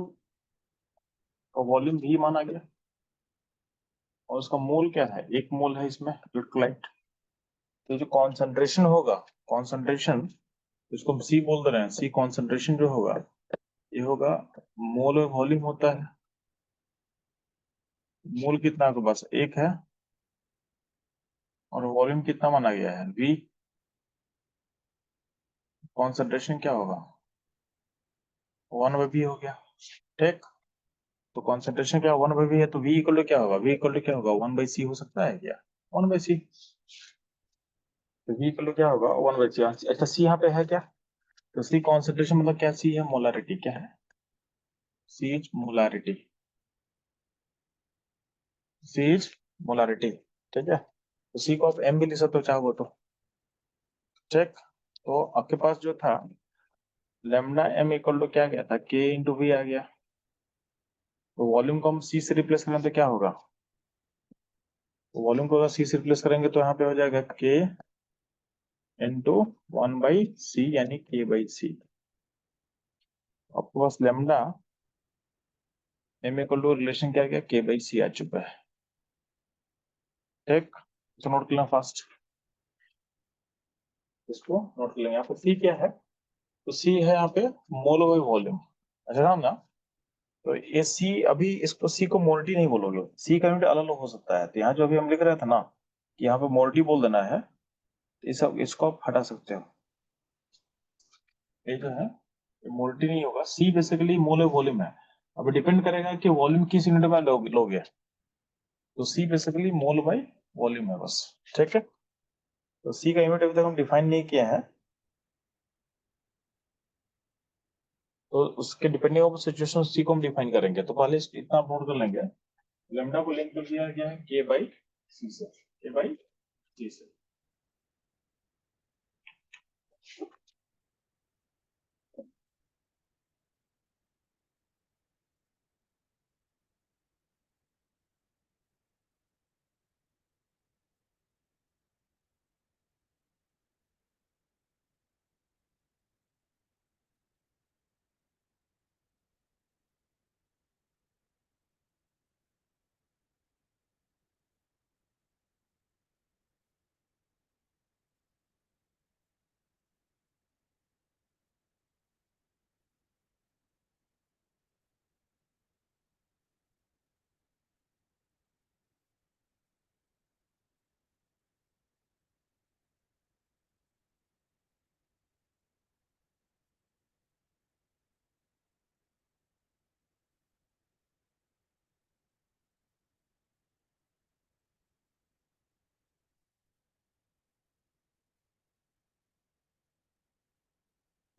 का वॉल्यूम भी माना गया और उसका मोल क्या है, 1 मोल है इसमें इलेक्ट्रोलाइट। तो जो कॉन्सेंट्रेशन होगा, कॉन्सेंट्रेशन इसको हम सी बोल दे रहे हैं, सी कॉन्सेंट्रेशन जो होगा ये होगा मोल और वॉल्यूम होता है। मोल कितना आपके पास 1 है और वॉल्यूम कितना माना गया है V। कॉन्सेंट्रेशन क्या होगा 1/V हो गया, ठीक। तो कॉन्सेंट्रेशन क्या 1/V है, तो V इक्वल टू क्या होगा, V इक्वल टू क्या होगा 1/C हो सकता है क्या, 1/C। तो V इक्वल टू क्या होगा 1/C। अच्छा C यहाँ पे है क्या, तो C कॉन्सेंट्रेशन मतलब क्या, C है मोलारिटी, क्या है C is molarity, C is molarity, ठीक है। तो C को आप M भी लिख सकते हो चाहो तो, ठीक। तो आपके पास जो था लेमडा M इक्वल टू क्या गया था K इंटू V आ गया। तो वॉल्यूम को हम C से रिप्लेस करें तो क्या होगा, वॉल्यूम को अगर C से रिप्लेस करेंगे तो यहाँ पे हो जाएगा K इंटू 1/C यानी K/C। आपके पास lambda M equal to relation क्या गया K/C आ चुका है, ठीक। तो नोट कर लेना फास्ट, इसको नोट कर लेंगे। यहाँ पे C क्या है, तो C है यहाँ पे मोल बाय वॉल्यूम। अच्छा ना, तो ये C अभी इसको C को मोल्टी नहीं बोलोगे, C का यूनिट अलग अलग हो सकता है। तो यहाँ जो अभी हम लिख रहे थे ना कि यहाँ पे मोल्टी बोल देना है, तो इसको आप हटा सकते हो। ये जो है मोल्टी नहीं होगा, C basically mole by volume है। अब डिपेंड करेगा कि वॉल्यूम किस यूनिट में लोगे। तो C basically mole by volume है बस, ठीक है। तो C का यूनिट अभी तक हम डिफाइन नहीं किया है, तो उसके डिपेंडिंग ऑन सिचुएशन C को हम डिफाइन करेंगे। तो पहले इतना आप नोट कर लेंगे, लेमडा को लिंक कर दिया गया है K/C से, K/C से।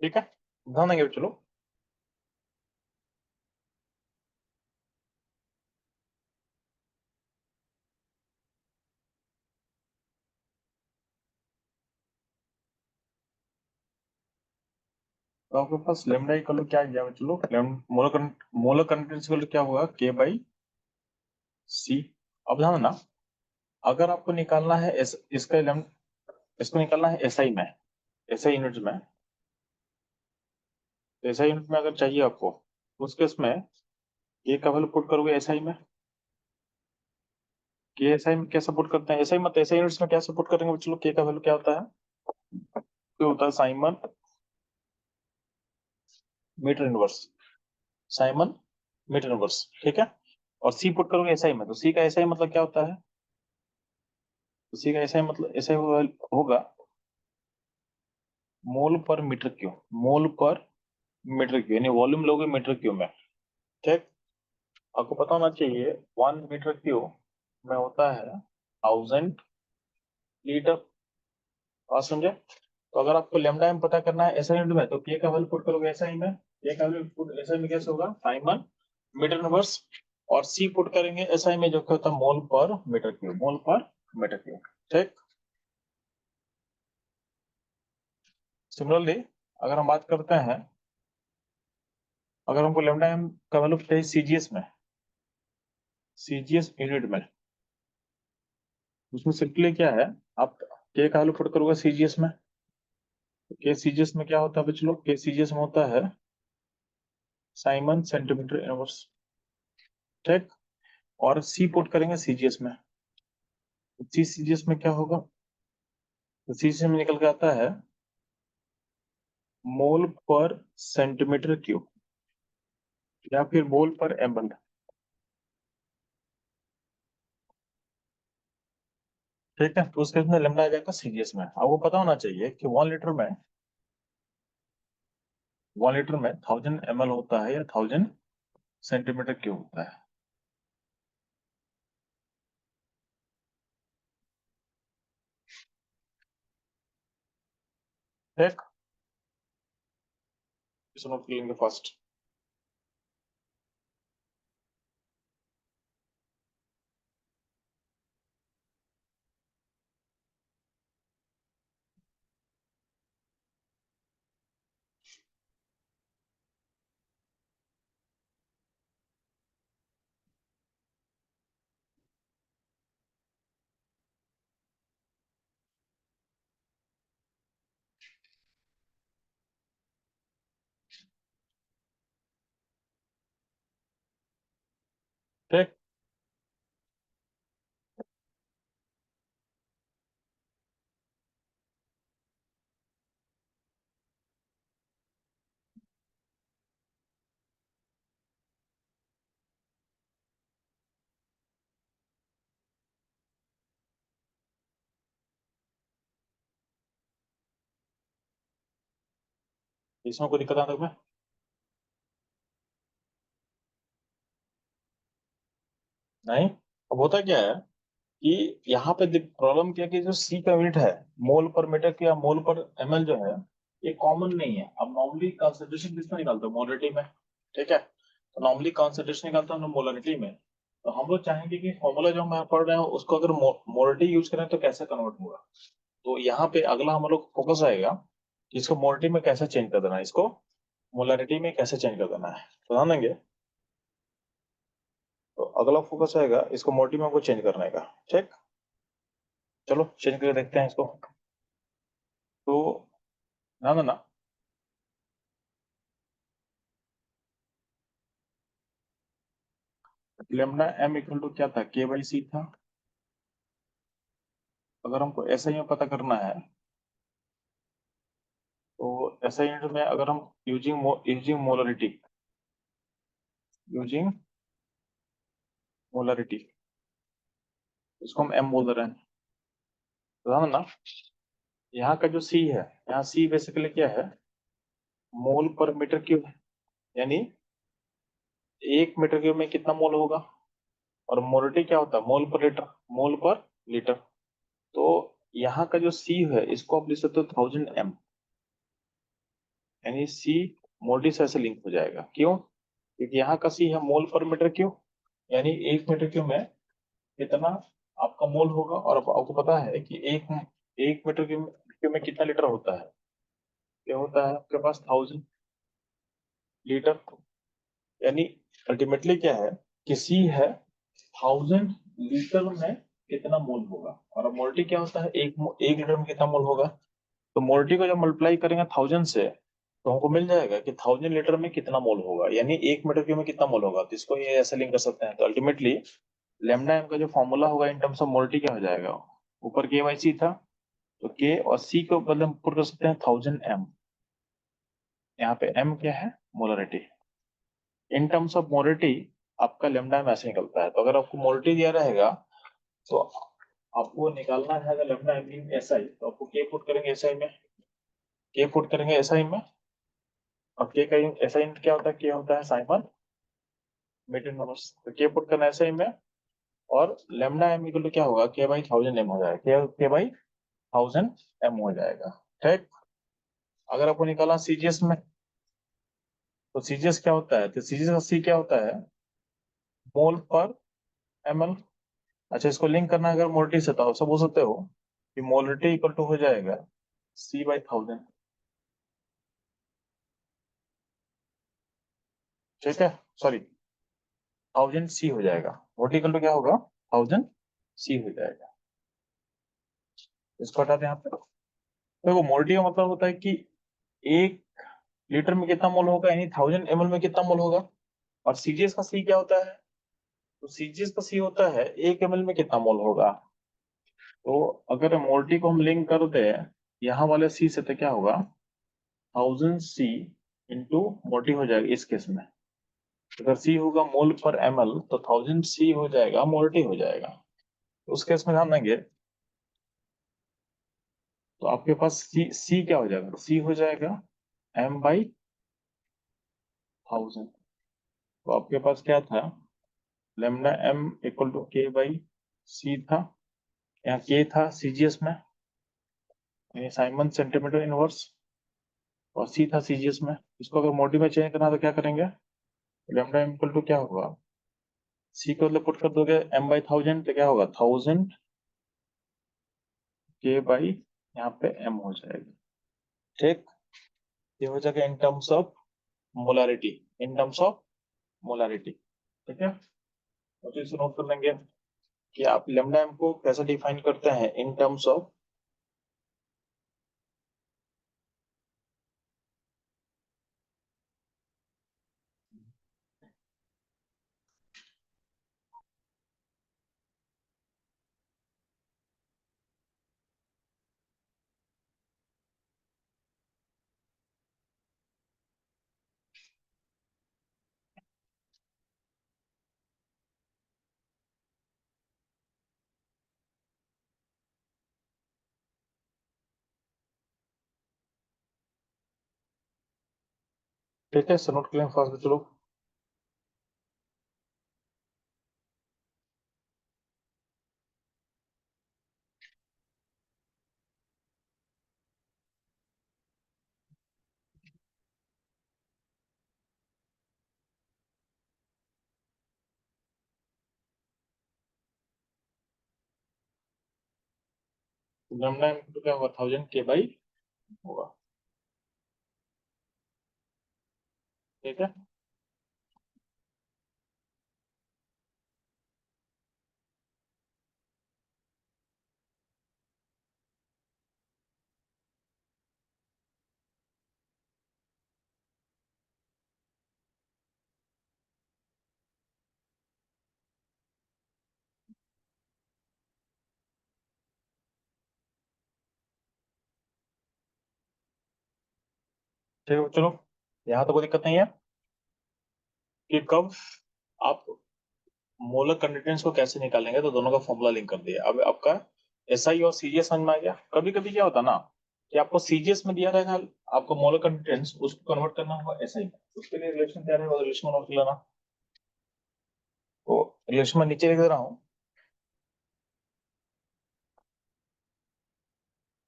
ठीक है, ध्यान देंगे चलो। तो आपके पास लेमडा इक्वल टू क्या गया चलो, मोलर कंटेंस इक्वल टू क्या होगा K/C। अब ध्यान देना, अगर आपको निकालना है इसको निकालना है SI में, SI यूनिट में। तो SI यूनिट में अगर चाहिए आपको, तो उस केस में K का वैल्यू पुट करोगे SI में। K SI में कैसे पुट करते हैं, SI मत SI यूनिट्स में कैसे पुट करेंगे चलो, K का वैल्यू क्या होता है, तो होता है siemens metre inverse, siemens metre inverse, ठीक है। और सी पुट करोगे एसआई में, तो सी का एसआई मतलब क्या होता है, तो सी का एसआई मतलब एसआई होगा मोल पर मीटर क्यूब, मोल पर मीटर क्यूब, यानी वॉल्यूम लोगे मीटर क्यूब में। ठीक, आपको पता होना चाहिए 1 मीटर क्यूब में होता है 1000 लीटर। बात समझे? तो अगर आपको लेमडा एम पता करना है एसआई यूनिट में, तो के का वैल्यू पुट करोगे एसआई में, के का वैल्यू पुट एसआई में कैसे होगा, साइमन मीटर इनवर्स, और सी पुट करेंगे एसआई में जो क्या होता है मोल पर मीटर क्यूब, मोल पर मीटर क्यूब। ठीक, सिमिलरली अगर हम बात करते हैं, अगर हमको लेमडा एम का वैल्यू चाहिए सीजीएस में, सीजीएस यूनिट में, उसमें सिंपली क्या है, आप के का वैल्यू पुट करोगे सीजीएस में, के सीजीएस में क्या होता है बच्चों, के सीजीएस में होता है साइमन सेंटीमीटर इनवर्स। ठीक, और सी पुट करेंगे सीजीएस में, सी सीजीएस में क्या होगा, तो सीजीएस में निकल के आता है मोल पर सेंटीमीटर क्यूब या फिर मोल पर एमएल। ठीक है, तो उसके अंदर लेमडा आ जाएगा सीजीएस में। आपको पता होना चाहिए कि 1 लीटर में 1000 ml होता है या 1000 सेंटीमीटर क्यूब होता है। ठीक, इस नोट कर लेंगे फर्स्ट। ठीक, इसमें कोई दिक्कत आता है? नहीं। अब होता क्या है कि यहाँ पे प्रॉब्लम क्या है कि जो सी का यूनिट है मोल पर मीटर या मोल पर एमएल जो है, ये कॉमन नहीं है। अब नॉर्मली कंसंट्रेशन किसमें निकालते हैं, मोलरिटी में। ठीक है, तो नॉर्मली कंसंट्रेशन निकालते हैं हम मोलरिटी में। तो हम लोग चाहेंगे कि फॉर्मूला जो हम यहाँ पढ़ रहे हैं उसको अगर मोलरिटी यूज करें तो कैसे कन्वर्ट होगा। तो यहाँ पे अगला हम लोग फोकस आएगा कि इसको मोलरिटी में कैसे चेंज कर देना है, इसको मोलरिटी में कैसे चेंज कर देना है, तो ध्यान देंगे। तो अगला फोकस आएगा इसको मोलरिटी में को चेंज करने का। ठीक, चलो चेंज करके देखते हैं इसको। तो ना ना ना, लेमडा एम इक्वल टू क्या था, के बाई सी था। अगर हमको ऐसा ही पता करना है, तो ऐसा यूनिट में अगर हम यूजिंग मोलरिटी, यूजिंग मोलरिटी, इसको हम एम बोल रहे हैं, तो ध्यान ना, यहाँ का जो सी है, यहाँ सी बेसिकली क्या है, मोल पर मीटर क्यूब है, यानी 1 मीटर क्यूब में कितना मोल होगा। और मोलरिटी क्या होता है, मोल पर लीटर, मोल पर लीटर। तो यहाँ का जो सी है इसको आप लिख सकते हो 1000 m, यानी सी मोलरिटी से ऐसे लिंक हो जाएगा। क्यों, क्योंकि यहाँ का सी है मोल पर मीटर क्यूब, यानी 1 मीटर क्यूब में कितना आपका मोल होगा। और आपको पता है कि एक एक मीटर क्यूब में कितना लीटर होता है, क्या होता है आपके पास 1000 लीटर। यानी अल्टीमेटली क्या है कि सी है 1000 लीटर में कितना मोल होगा। और मोल्टी क्या होता है, एक लीटर में कितना मोल होगा। तो मोल्टी को जब मल्टीप्लाई करेंगे 1000 से, तो हमको मिल जाएगा कि 1000 लीटर में कितना मोल होगा, यानी 1 मीटर क्यूब में कितना मोल होगा। तो इसको ये ऐसे लिंक कर सकते हैं। तो अल्टीमेटली लेमडा एम का जो फॉर्मूला होगा इन टर्म्स ऑफ मोल्टी क्या हो जाएगा, ऊपर के वाई सी था, तो के और सी को बदले हम पुट कर सकते हैं 1000 m। यहाँ पे m क्या है, molarity. In terms of molarity आपका लेमडा एम ऐसे निकलता है। तो अगर आपको मोल्टी दिया रहेगा तो आपको निकालना है अगर lambda M in S I, तो आपको के पुट करेंगे एस आई में, के पुट करेंगे एस आई में, और के का एस आई क्या होता है, के होता है साइमन मीटर नंबर्स, तो के पुट करना एस आई में, और लेमडा एम इक्वल टू क्या होगा, के बाई 1000 एम हो जाएगा, के बाई 1000 एम हो जाएगा। ठीक, अगर आपको निकालना सीजीएस में, तो सीजीएस क्या होता है, तो सीजीएस का सी क्या होता है, मोल पर एमएल। अच्छा, इसको लिंक करना है अगर मोलिटी से, तो सब बोल सकते हो कि मोलिटी इक्वल टू हो जाएगा सी बाई 1000। ठीक है, सॉरी 1000 सी हो जाएगा, मोलिटी इक्वल टू क्या होगा, 1000 सी हो जाएगा। इसको हटाते हैं यहाँ पे। देखो मोलिटी का मतलब होता है कि 1 लीटर में कितना मोल होगा, यानी 1000 ml में कितना मोल होगा। और सीजीएस का सी क्या होता है, तो सीजीएस का सी होता है 1 ml में कितना मोल होगा। तो अगर मोलिटी को हम लिंक कर दे यहाँ वाले सी से, तो क्या होगा, 1000 सी इंटू मोलिटी हो जाएगा इस केस में। अगर सी होगा मोल पर एमएल, तो 1000 सी हो जाएगा, मोलिटी हो जाएगा। तो उस केस में ध्यान देंगे, तो आपके पास सी क्या हो जाएगा, सी हो जाएगा एम बाई 1000। तो आपके पास क्या था, लेमडा एम इक्वल टू के बाई सी था, यहाँ के था सीजीएस में, यानी साइमन सेंटीमीटर इनवर्स, और सी था सीजीएस में। इसको अगर मोटी में चेंज करना तो क्या करेंगे, लेमडा एम इक्वल टू क्या होगा, सी को मतलब पुट कर दोगे एम बाई 1000, तो क्या होगा 1000 के बाई यहाँ पे एम हो जाएगा। ठीक, ये हो जाएगा in terms of molarity, in terms of molarity. ठीक है, तो इसे नोट कर लेंगे कि आप लेमडा एम को कैसे डिफाइन करते हैं, इन टर्म्स ऑफ, ठीक है, सो नोट कर लेंगे फास्ट, चलो। लेमडा एम तो क्या होगा, 1000 के बाई होगा। ठीक है, ठीक है, चलो। यहाँ तो कोई दिक्कत नहीं है कि कब आप मोलर कंडक्टेंस को कैसे निकालेंगे, तो दोनों का फॉर्मूला लिंक कर दिया। अब आपका एसआई और सीजीएस समझ में आ गया। कभी कभी क्या होता ना कि आपको सीजीएस में दिया रहेगा आपको मोलर कंडक्टेंस, उसको कन्वर्ट करना होगा एसआई में, उसके लिए रिलेशन क्या रहेगा, रिलेशन नोट कर लेना। तो रिलेशन में नीचे लिख दे रहा हूँ,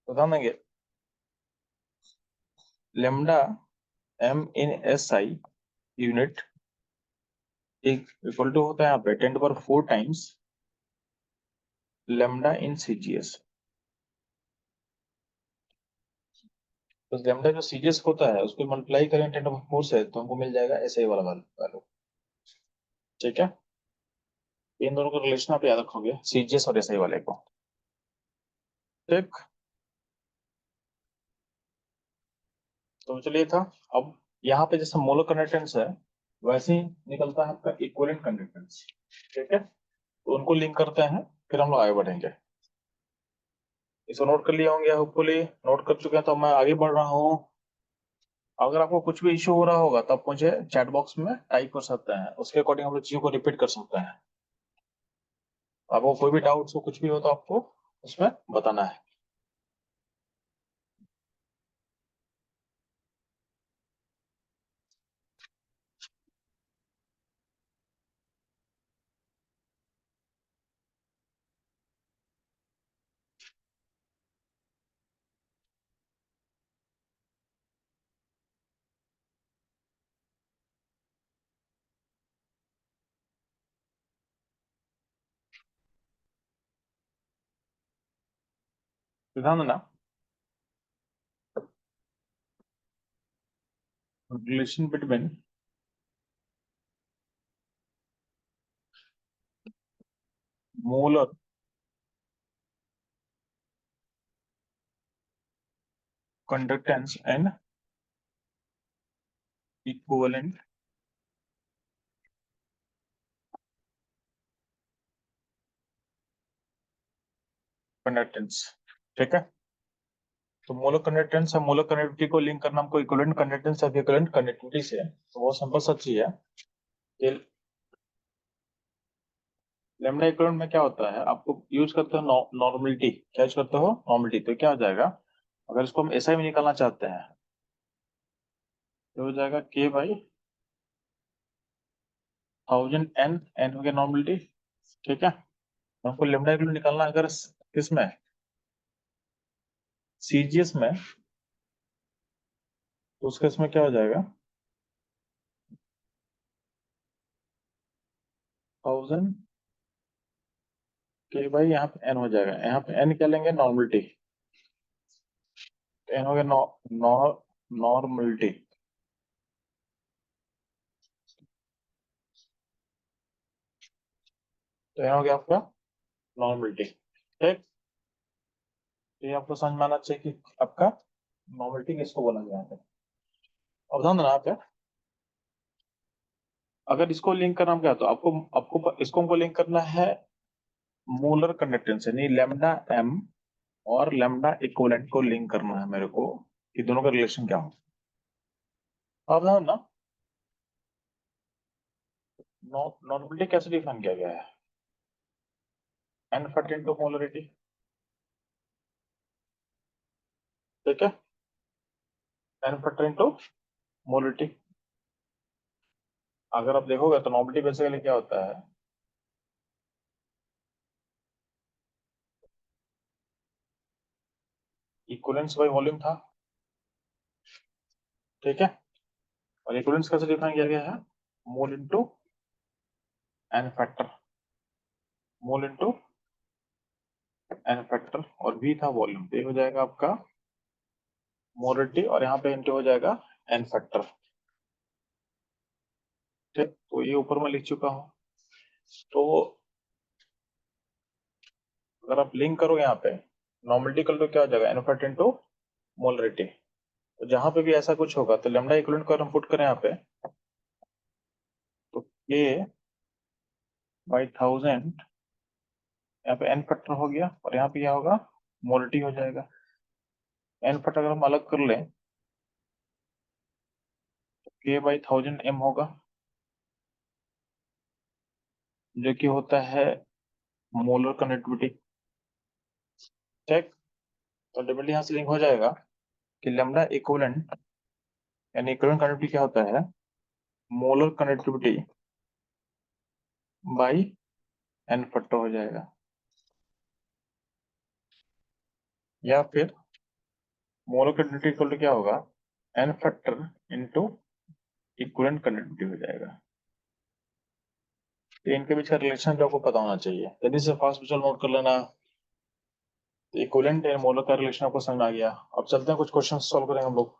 तो ध्यान देंगे, lambda M in S I unit equal to होता है यहाँ पे 10⁴ टाइम्स लेमडा इन सीजीएस। तो लेमडा जो सीजीएस होता है उसको मल्टीप्लाई करें 10⁴ से, तो हमको मिल जाएगा एसआई वाला वैल्यू। ठीक है, इन दोनों का रिलेशन आप याद रखोगे, सीजीएस और एसआई वाले को। ठीक, तो चलिए था। अब यहाँ पे जैसे मोलर कंडक्टेंस है, वैसे ही निकलता है आपका इक्विवेलेंट कंडक्टेंस। ठीक है, तो उनको लिंक करते हैं, फिर हम लोग आगे बढ़ेंगे। इसको नोट कर लिया होंगे, होपफुली नोट कर चुके हैं, तो मैं आगे बढ़ रहा हूँ। अगर आपको कुछ भी इश्यू हो रहा होगा तो आप मुझे चैट बॉक्स में टाइप कर सकते हैं, उसके अकॉर्डिंग हम लोग चीजों को रिपीट कर सकते हैं। आपको कोई भी डाउट हो, कुछ भी हो तो आपको उसमें बताना है। ध्यान देना, relation between molar conductance and equivalent conductance. ठीक है, तो मोलर कंडक्टेंस है, मोलर कंडक्टिविटी को लिंक करना हमको इक्विवेलेंट कंडक्टेंस या इक्विवेलेंट कंडक्टिविटी से है। तो वो सिंपल सा चीज है कि लेमडा इक्विवेलेंट में क्या होता है, आपको यूज करते हो नॉर्मलिटी। क्या यूज करते हो? नॉर्मलिटी। तो क्या हो जाएगा, अगर इसको हम ऐसा ही निकालना चाहते हैं तो हो जाएगा के बाई 1000 एन हो गया नॉर्मलिटी। ठीक है, हमको लेमडा इक्विवेलेंट निकालना है अगर किसमें, सीजीएस में, तो उस केस में क्या हो जाएगा, 1000 के भाई यहाँ पे एन हो जाएगा। यहाँ पे एन क्या लेंगे, नॉर्मलिटी। एन हो गया नॉर्मलिटी। तो एन हो गया आपका नॉर्मलिटी। ठीक, तो ये आपको समझ में आना चाहिए कि आपका नॉर्मलिटी किसको बोला गया है। अब ध्यान देना आप, अगर इसको लिंक करना क्या, तो आपको आपको इसको हमको लिंक करना है मोलर कंडक्टेंस यानी लेमडा एम और लेमडा इक्विवेलेंट को लिंक करना है मेरे को, कि दोनों का रिलेशन क्या हो। अब ध्यान ना, नॉर्मलिटी कैसे डिफाइन किया गया है, एन फैक्टर इनटू मोलरिटी। ठीक है, एन फैक्टर इनटू मोलरिटी। अगर आप देखोगे तो नॉर्मलिटी बेसिकली क्या होता है, इक्विवेलेंस बाय वॉल्यूम था। ठीक है, और इक्विवेलेंस कैसे डिफाइन किया गया है, मोल into an factor, mole into an factor, और वी था वॉल्यूम। तो ये हो जाएगा आपका मोलरिटी, और यहाँ पे इनटू हो जाएगा एन फैक्टर। ठीक, तो ये ऊपर में लिख चुका हूँ। तो अगर आप लिंक करो यहाँ पे, नॉर्मलिटी कर लो, क्या हो जाएगा, एन फैक्टर इनटू मोलरिटी। तो जहां पे भी ऐसा कुछ होगा तो लेमडा इक्विवेलेंट को अगर हम पुट करें यहाँ पे, तो के बाई 1000, यहाँ पे एन फैक्टर हो गया, और यहाँ पे क्या होगा, मोलरिटी हो जाएगा। एन फैक्टर अगर हम अलग कर लें, के बाई 1000 एम होगा, जो कि होता है मोलर कंडक्टिविटी। ठीक, तो डेफिनेटली यहाँ से लिंक हो जाएगा कि लेमडा इक्विवेलेंट यानी इक्विवेलेंट कंडक्टिविटी क्या होता है, molar conductivity by N factor हो जाएगा, या फिर मोलर कंडक्टिविटी इक्वल टू क्या होगा, N factor into equivalent conductivity हो जाएगा। तो इनके बीच का रिलेशन जो आपको पता होना चाहिए, यदि से फास्ट विजुअल नोट कर लेना। इक्विवेलेंट एंड मोलर का रिलेशन आपको समझ आ गया। अब चलते हैं, कुछ क्वेश्चन सॉल्व करेंगे हम लोग।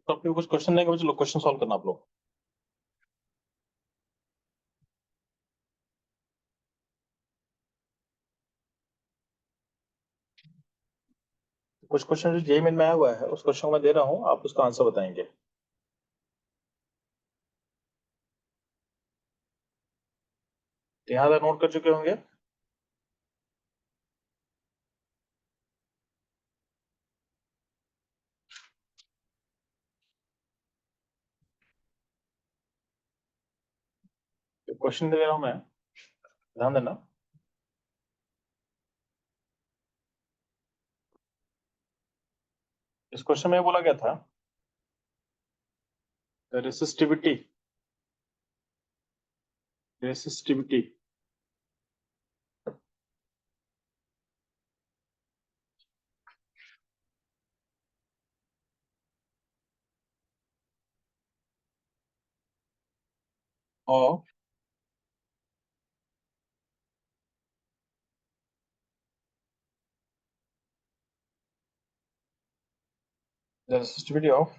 तो आपको कुछ क्वेश्चन देंगे बच्चों, क्वेश्चन सॉल्व करना आप लोग। कुछ क्वेश्चन जो जेईई में आया हुआ है उस क्वेश्चन को मैं दे रहा हूँ, आप उसका आंसर बताएंगे। यहाँ तक नोट कर चुके होंगे। क्वेश्चन दे रहा हूँ मैं, ध्यान देना। इस क्वेश्चन में बोला गया था रेसिस्टिविटी रेसिस्टिविटी और the resistivity of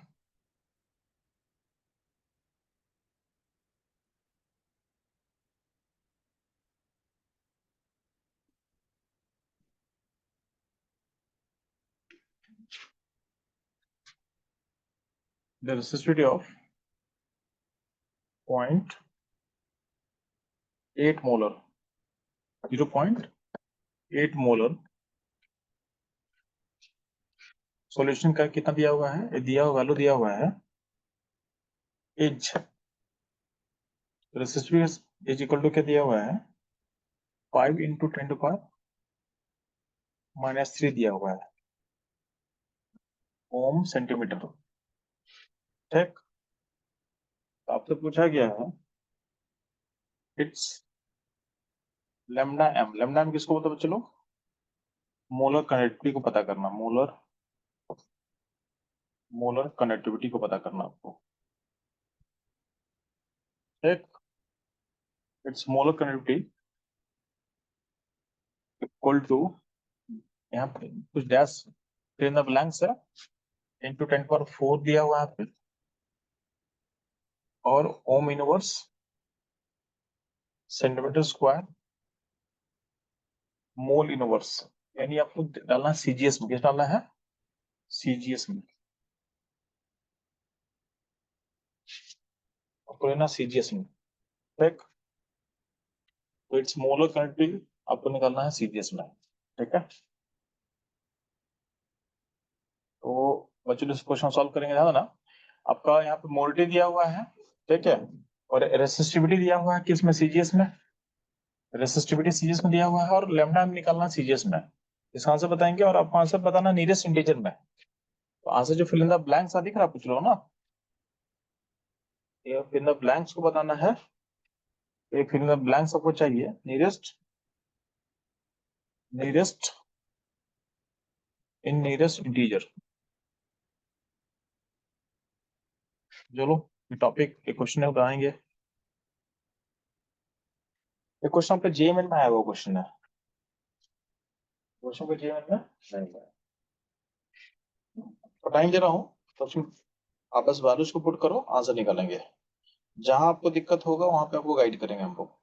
the resistivity of 0.8 molar 0.8 molar solution का कितना दिया हुआ है, ये दिया हुआ वैल्यू दिया हुआ है is resistivity is equal to क्या दिया हुआ है 5 इंटू 10⁻³ दिया हुआ है ओम सेंटीमीटर। ठीक, तो आपसे पूछा गया है इट्स लैम्डा एम किसको बोलते हैं चलो, मोलर कनेक्टिविटी को पता करना, मोलर कनेक्टिविटी को पता करना आपको। ठीक, it's molar connectivity equal to, यहाँ पे कुछ डैश फिर इन द ब्लैंक्स है, इंटू 10⁴ दिया हुआ है फिर, और ohm inverse centimetre square mole inverse, यानी आपको डालना सीजीएस में, किस डालना है सीजीएस में, आपको लेना सीजीएस में। ठीक, तो इट्स मोलर कनेक्टिविटी आपको निकालना है सीजीएस में। ठीक है, तो बच्चों इस क्वेश्चन सॉल्व करेंगे, ध्यान ना। आपका यहाँ पे मोलटी दिया हुआ है, ठीक है, और रेसिस्टिविटी दिया हुआ है किसमें सीजीएस में, रेसिस्टिविटी सीजीएस में दिया हुआ है, और लैम्डा निकालना सीजीएस में। इसका आंसर बताएंगे और आपको आंसर बताना नियरेस्ट इंटीजर में। तो आंसर जो फिल इन द ब्लैंक्स दिख रहा है पूछ लो ना, ये फिल इन द ब्लैंक्स को बताना है, ये फिल इन द ब्लैंक्स आपको चाहिए नियरेस्ट इंटीजर। चलो ये टॉपिक ये क्वेश्चन है बताएंगे। ये क्वेश्चन आपका जेएमएन में आया हुआ क्वेश्चन है, क्वेश्चन को जेएमएन में नहीं है। तो टाइम दे रहा हूँ, तो उसमें आप बस वैल्यूज को पुट करो, आंसर निकालेंगे। जहां आपको दिक्कत होगा वहां पे आपको गाइड करेंगे हम लोग।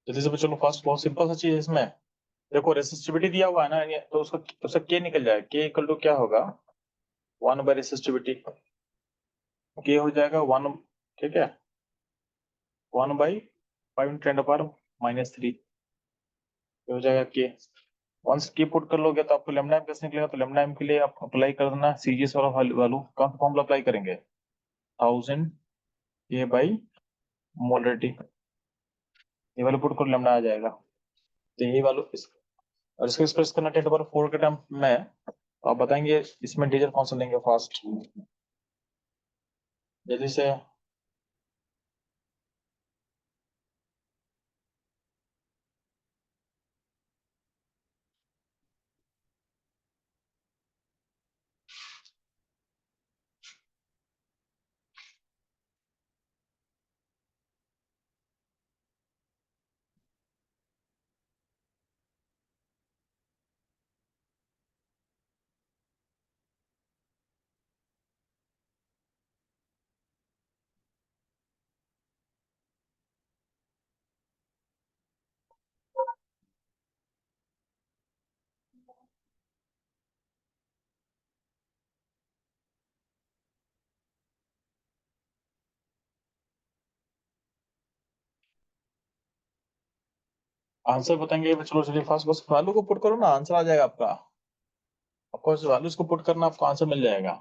जल्दी से चलो फास्ट, बहुत सिंपल सा चीज है इसमें। देखो रेसिस्टिविटी दिया हुआ है ना, तो उसका के निकल जाएगा, के इक्वल टू क्या होगा 1/रेसिस्टिविटी, के हो जाएगा 1, ठीक है, 1/5 × 10⁻³ हो जाएगा के। वंस की पुट कर लोगे तो आपको लेमडा एम कैसे निकलेगा, तो लेमडा एम के लिए आप अप्लाई कर देना सीजीएस वाला वैल्यू, कौन सा फॉर्मूला अप्लाई करेंगे 1000 के बाई मोलरिटी, ये वाला पुट कर लेमडा आ जाएगा। तो यही वैल्यू और इसको एक्सप्रेस करना 10⁴ के टर्म में, तो आप बताएंगे इसमें इंटीजर कौन सा लेंगे फास्ट, जल्दी से। आंसर बताएंगे, चलो चलिए फास्ट, बस वैल्यू को पुट करो ना, आंसर आ जाएगा आपका। आपको वैल्यूज को पुट करना, आपको आंसर मिल जाएगा।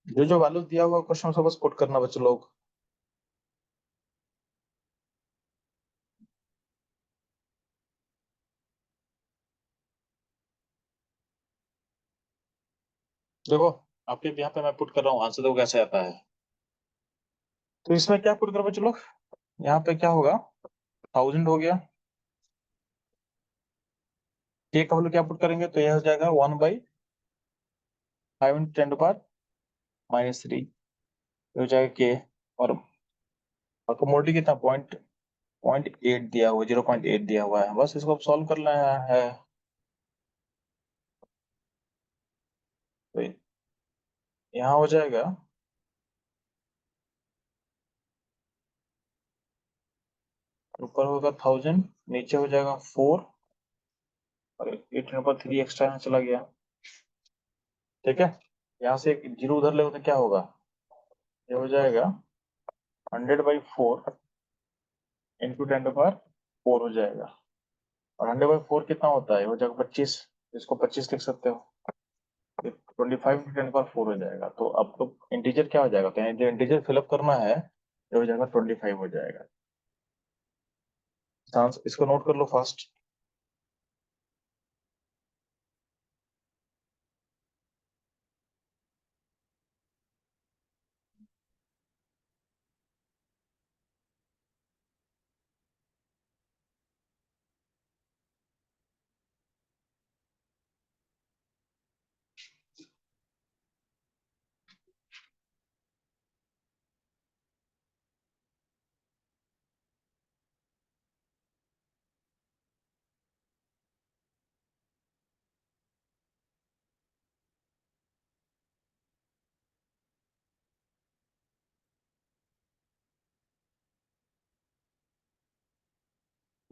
जो जो वैल्यू दिया हुआ क्वेश्चन से बस पुट करना बच्चे लोग। देखो आपके यहाँ पे मैं पुट कर रहा हूँ, आंसर देखो कैसे आता है। तो इसमें क्या पुट करो बच्चे लोग, यहाँ पे क्या होगा, 1000 हो गया। के का वैल्यू क्या पुट करेंगे, तो यह हो जाएगा 1/5 × 10⁻³ हो जाएगा के। और आपको मोटी कितना, 0.8 दिया हुआ, 0.8 दिया हुआ है, बस इसको सॉल्व करना है। तो यहाँ हो जाएगा, ऊपर होगा 1000, नीचे हो जाएगा 4, और 8/3 एक्स्ट्रा यहाँ चला गया। ठीक है, यहाँ से एक जीरो उधर ले तो क्या होगा, ये हो जाएगा 100/4 × 10⁴ हो जाएगा। और 100/4 कितना होता है, हो जाएगा 25, इसको 25 लिख सकते हो, 25 × 10⁴ हो जाएगा। तो अब तो इंटीजर क्या हो जाएगा, तो जो इंटीजर फिलअप करना है ये हो जाएगा 25 हो जाएगा। इसको नोट कर लो फास्ट।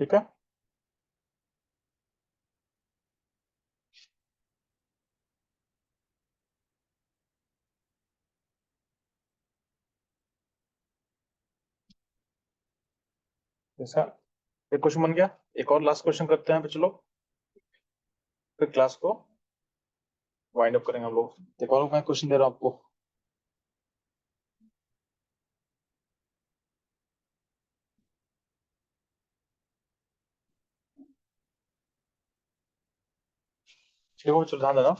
ठीक है, जैसा एक क्वेश्चन बन गया, एक और लास्ट क्वेश्चन करते हैं चलो, फिर क्लास को वाइंड अप करेंगे हम लोग। एक और मैं क्वेश्चन दे रहा हूँ आपको। ठीक है, चलो ध्यान देना,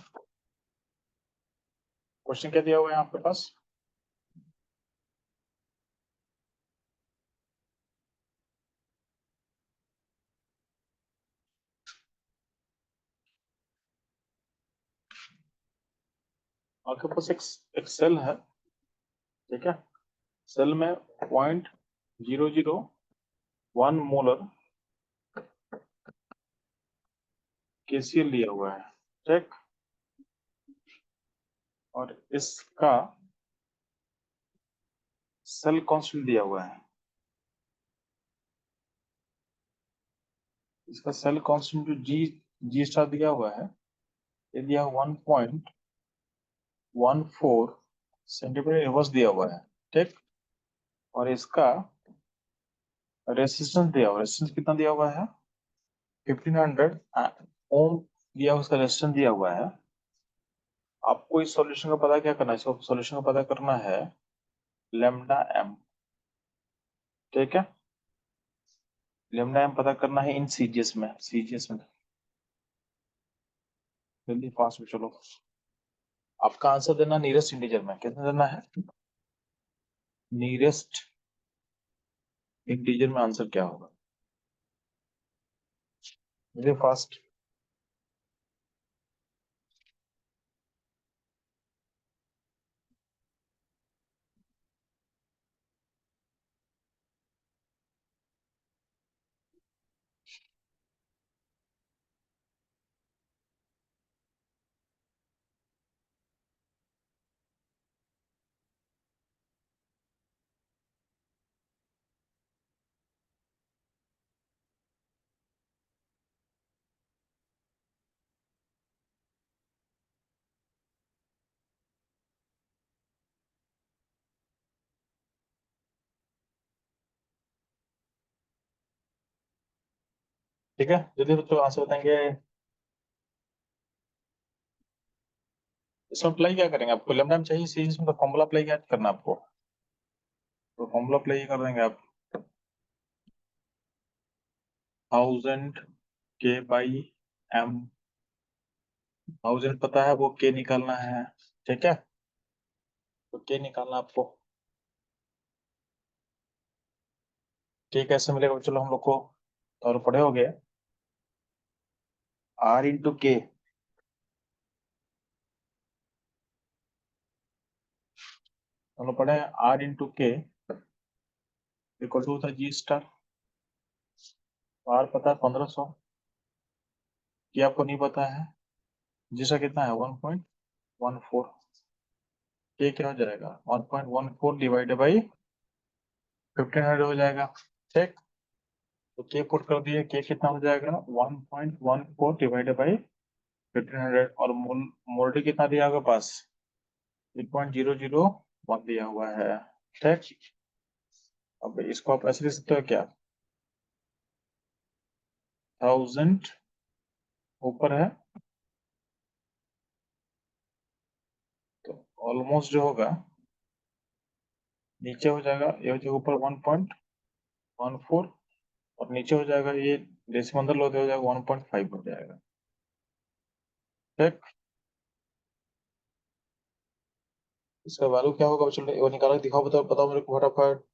क्वेश्चन क्या दिया हुआ है आपके पास। आपके पास एक सेल है, ठीक है, सेल में 0.001 मोलर KCl लिया हुआ है, ठीक। और इसका सेल कांस्टेंट दिया हुआ है, इसका सेल कांस्टेंट जो जी जी स्टार दिया हुआ है, ये दिया 1.14 सेंटीमीटर इनवर्स दिया हुआ है, ठीक। और इसका रेसिस्टेंस दिया हुआ है, रेसिस्टेंस कितना दिया हुआ है, 1500 ओम दिया हुआ, उसका रेसिस्टेंस दिया हुआ है। आपको इस सॉल्यूशन का पता क्या करना है, इसको सॉल्यूशन का पता करना है लेमडा एम, ठीक है। लेमडा एम पता करना है इन सीजीएस में, सीजीएस में जल्दी फास्ट में चलो। आपका आंसर देना नियरेस्ट इंटीजर में, कितना देना है? नियरेस्ट इंटीजर में आंसर क्या होगा? जल्दी फास्ट। ठीक है, जल्दी बच्चों आंसर बताएंगे। इसमें अप्लाई क्या करेंगे? आपको लेमडा में चाहिए सीरीज में, तो फॉर्मूला अप्लाई क्या करना है आपको? तो फॉर्मूला अप्लाई कर देंगे आप, 1000 के बाई एम। 1000 पता है, वो के निकालना है, ठीक है। तो के निकालना आपको, के कैसे मिलेगा? चलो हम लोग को और पढ़े हो गए, आर इंटू के, हम लोग पढ़े आर इंटू के इक्वल टू होता है जी स्टार। आर पता है 1500, ये आपको नहीं पता है, जिसका कितना है 1.14, ये क्या हो जाएगा 1.14 डिवाइडेड बाई 1500 हो जाएगा, ठीक। तो के पुट कर दिए, के कितना हो जाएगा 1.14 डिवाइडेड बाई 1500, और मोल्टी कितना दिया होगा पास 8.001 दिया हुआ है, ठीक। अब इसको आप ऐसे लिख सकते हो क्या, 1000 ऊपर है तो ऑलमोस्ट जो होगा नीचे हो जाएगा, ये हो जाएगा ऊपर 1.14, और नीचे हो जाएगा ये डेसिमल अंदर लोगे हो जाएगा 1.5 हो जाएगा, ठीक। इसका वैल्यू क्या होगा? चलो वो निकाल के दिखाओ, बताओ बताओ मेरे को फटाफट।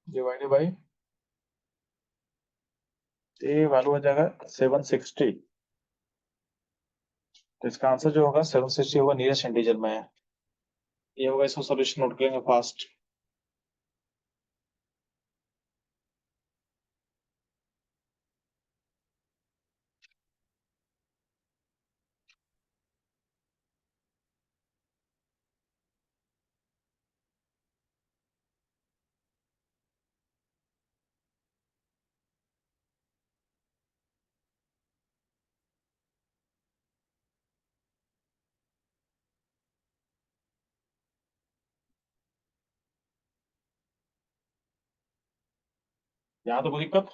डिवाइडेड बाई, ये वैल्यू हो जाएगा 760। तो इसका आंसर जो होगा 760 होगा, नियरेस्ट इंटीजर में है। ये होगा, इसको सॉल्यूशन नोट करेंगे फास्ट। यहाँ तो कोई दिक्कत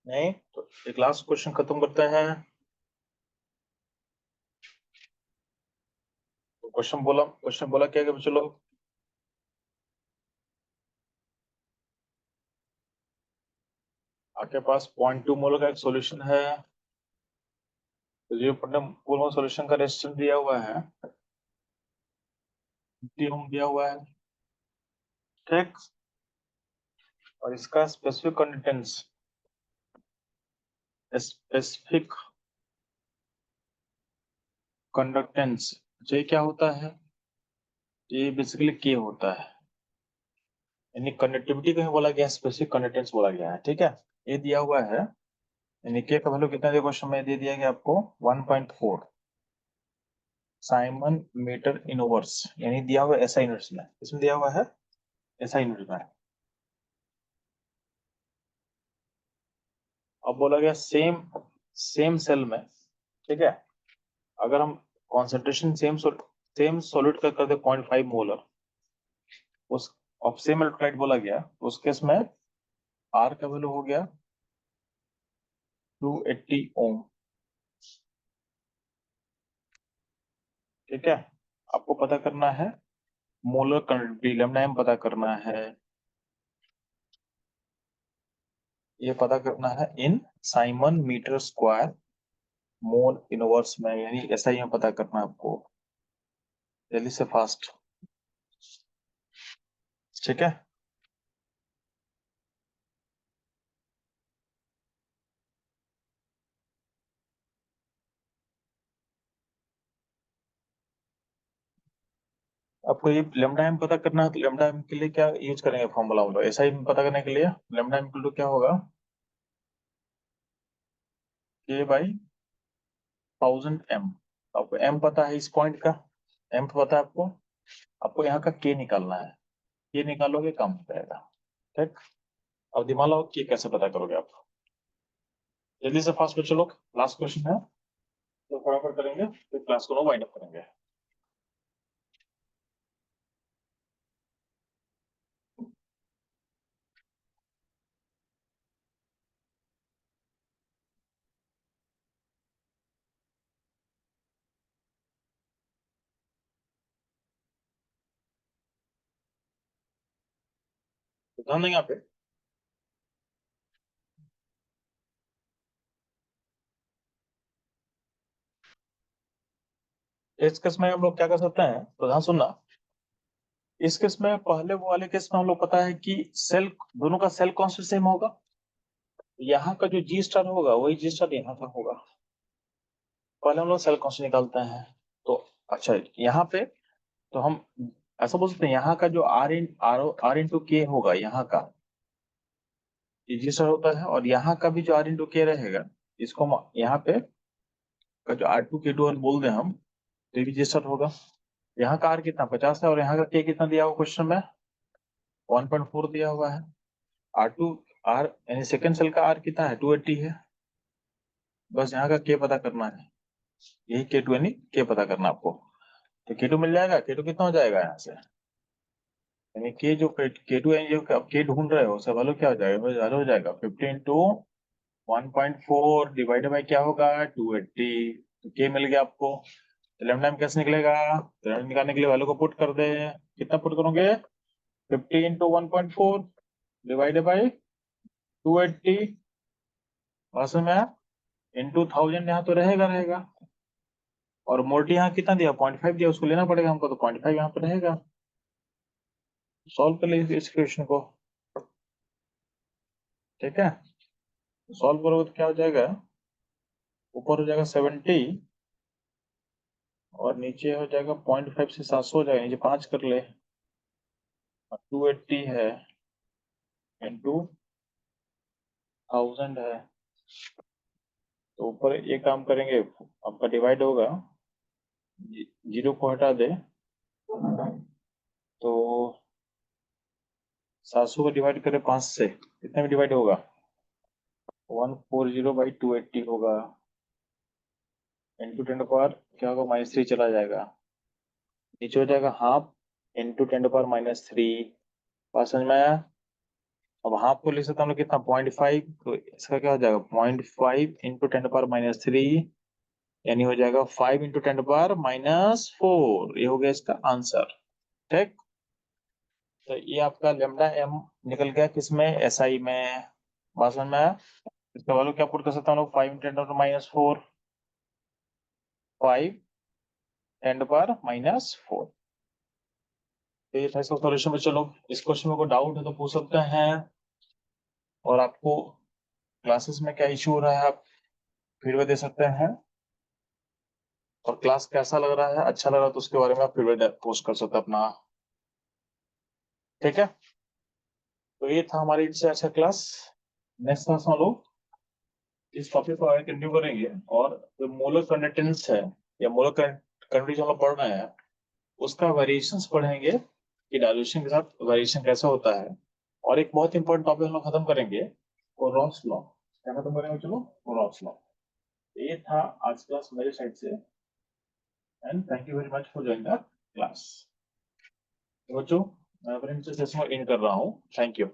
नहीं। तो एक लास्ट क्वेश्चन खत्म करते हैं। तो क्वेश्चन बोला क्या कि चलो आपके पास 0.2 मोल का एक सॉल्यूशन है, तो 0.2 मोल सॉल्यूशन का रेजिस्टेंस दिया हुआ है, 50 ओम दिया हुआ है, ठीक। और इसका स्पेसिफिक कंडक्टेंस ये क्या होता है? ये बेसिकली के होता है, यानी कंडक्टिविटी को ही बोला गया, स्पेसिफिक कंडक्टेंस बोला गया है, ठीक है। ये दिया हुआ है, यानी के का वैल्यू कितना दिया क्वेश्चन में दे दिया गया आपको 1.4 साइमन मीटर इनवर्स, यानी दिया हुआ ऐसा यूनिट्स में, इसमें दिया हुआ है ऐसा ही मिल रहा है। अब बोला गया सेम सेम सेल में, ठीक है, अगर हम कॉन्सेंट्रेशन सेम सॉलिड का कर दे 0.5 मोलर, उस ऑफ सेम इलेक्ट्रोलाइट बोला गया, तो उस केस में आर का वैल्यू हो गया 280 ओम। ठीक है, आपको पता करना है मोलर कंडक्टिविटी, लैम्डा एम पता करना है, ये पता करना है in siemens metre square mole inverse में, यानी ऐसा ही पता करना है आपको, जल्दी से फास्ट। ठीक है, आपको ये लेमडा एम पता करना है, तो लेमडा एम के लिए क्या यूज करेंगे फॉर्मूला, हम लोग ऐसा ही पता करने के लिए लेमडा एम इक्वल टू क्या होगा, के बाई 1000 एम। आपको एम पता है इस पॉइंट का, एम पता है आपको, आपको यहाँ का के निकालना है, के निकालोगे कम हो जाएगा। ठीक, अब दिमाग लगाओ के कैसे पता करोगे आप, जल्दी से फास्ट बच्चों लोग, लास्ट क्वेश्चन है तो फटाफट करेंगे, फिर क्लास को वाइंड अप करेंगे। तो ध्यान देंगे यहाँ पे, इस केस में हम लोग क्या कर सकते हैं, तो ध्यान सुनना, इस केस में पहले वो वाले केस में हम लोग पता है कि सेल दोनों का सेल कांस्टेंट सेम होगा, यहाँ का जो जी स्टार होगा वही जी स्टार यहाँ का होगा, पहले हम लोग सेल कांस्टेंट निकालते हैं। तो अच्छा, यहाँ पे तो हम ऐसा बोल सकते हैं, यहाँ का जो आर इंटू के होगा, यहाँ का ये जी स्टार होता है, और यहाँ का भी जो आर इंटू के रहेगा, इसको हम यहाँ पे का जो R2 K2 बोल दें हम, तो ये भी जी स्टार होगा। यहाँ का आर कितना 50 है, और यहाँ का के कितना दिया हुआ क्वेश्चन में 1.4 दिया हुआ है। आर यानी सेकंड सेल का आर कितना है 280 है, बस यहाँ का के पता करना है, यही K2 यानी के पता करना आपको, तो K2 मिल जाएगा। K2 कितना हो जाएगा यहाँ से, यानी के जो K2 यानी जो आप के ढूंढ रहे हो उसका वैल्यू क्या हो जाएगा, वैल्यू हो जाएगा 15 × 1.4 डिवाइडेड बाई क्या होगा 280, तो के मिल गया आपको। तो लैम्डा में कैसे निकलेगा, तो लैम्डा निकालने के लिए वैल्यू को पुट कर दे, कितना पुट करोगे 50 × 1.4 डिवाइडेड बाई 280, बस में इंटू 1000 यहाँ तो रहेगा रहेगा, और मोल्टी यहाँ कितना दिया 0.5 दिया, उसको लेना पड़ेगा हमको, तो 0.5 यहाँ पे रहेगा। सॉल्व कर लीजिए इस क्वेश्चन को, ठीक है, सॉल्व करोगे तो क्या हो जाएगा, ऊपर हो जाएगा 70 और नीचे हो जाएगा 0.5 से 700 हो जाएगा, नीचे 5 कर ले, 280 है इंटू 1000 है, तो ऊपर एक काम करेंगे, आपका डिवाइड होगा, जीरो को हटा दे, तो 700 को डिवाइड करें 5 से, कितने में डिवाइड होगा 140/280 होगा, इंटू 10 क्या होगा -3 चला जाएगा, नीचे हो जाएगा हाफ इंटू 10 - 3, बात समझ में आया। अब हाफ को लिख सकते हम लोग कितना 0.5, तो इसका क्या हो जाएगा 0.5 इंटू 10 - 3, यानी हो जाएगा 5 इंटू 10 - 4, ये हो गया इसका आंसर। ठीक, तो ये आपका लेमडा एम निकल गया किसमें, एसआई में, बात समझ में आया। इसका वैल्यू क्या पुट कर सकते हैं हम लोग 5 इंटू 10 - 4, 5 10 - 4, तो ये था इसका सॉल्यूशन। में चलो, इस क्वेश्चन में कोई डाउट है तो पूछ सकते हैं, और आपको क्लासेस में क्या इश्यू हो रहा है आप फीडबैक दे सकते हैं, और क्लास कैसा लग रहा है, अच्छा लग रहा है तो उसके बारे में आप फीडबैक पोस्ट कर सकते हैं अपना। ठीक है, तो ये था हमारी इससे अच्छा क्लास। नेक्स्ट क्लास में लोग इस टॉपिक को आगे कंटिन्यू करेंगे, और जो मोलर कंडक्टेंस है या मोलर कंडक्टेंस हम लोग पढ़ रहे हैं उसका वेरिएशंस पढ़ेंगे, कि डाइल्यूशन के साथ वेरिएशन कैसे होता है, और एक बहुत इंपॉर्टेंट टॉपिक हम लोग खत्म करेंगे, कोरॉस लॉ। क्या खत्म करेंगे? चलो, कोरॉस लॉ। ये था आज क्लास मेरे साइड से, and thank you very much for joining the class. बच्चों मैं अपने सेशन को इन कर रहा हूँ। Thank you.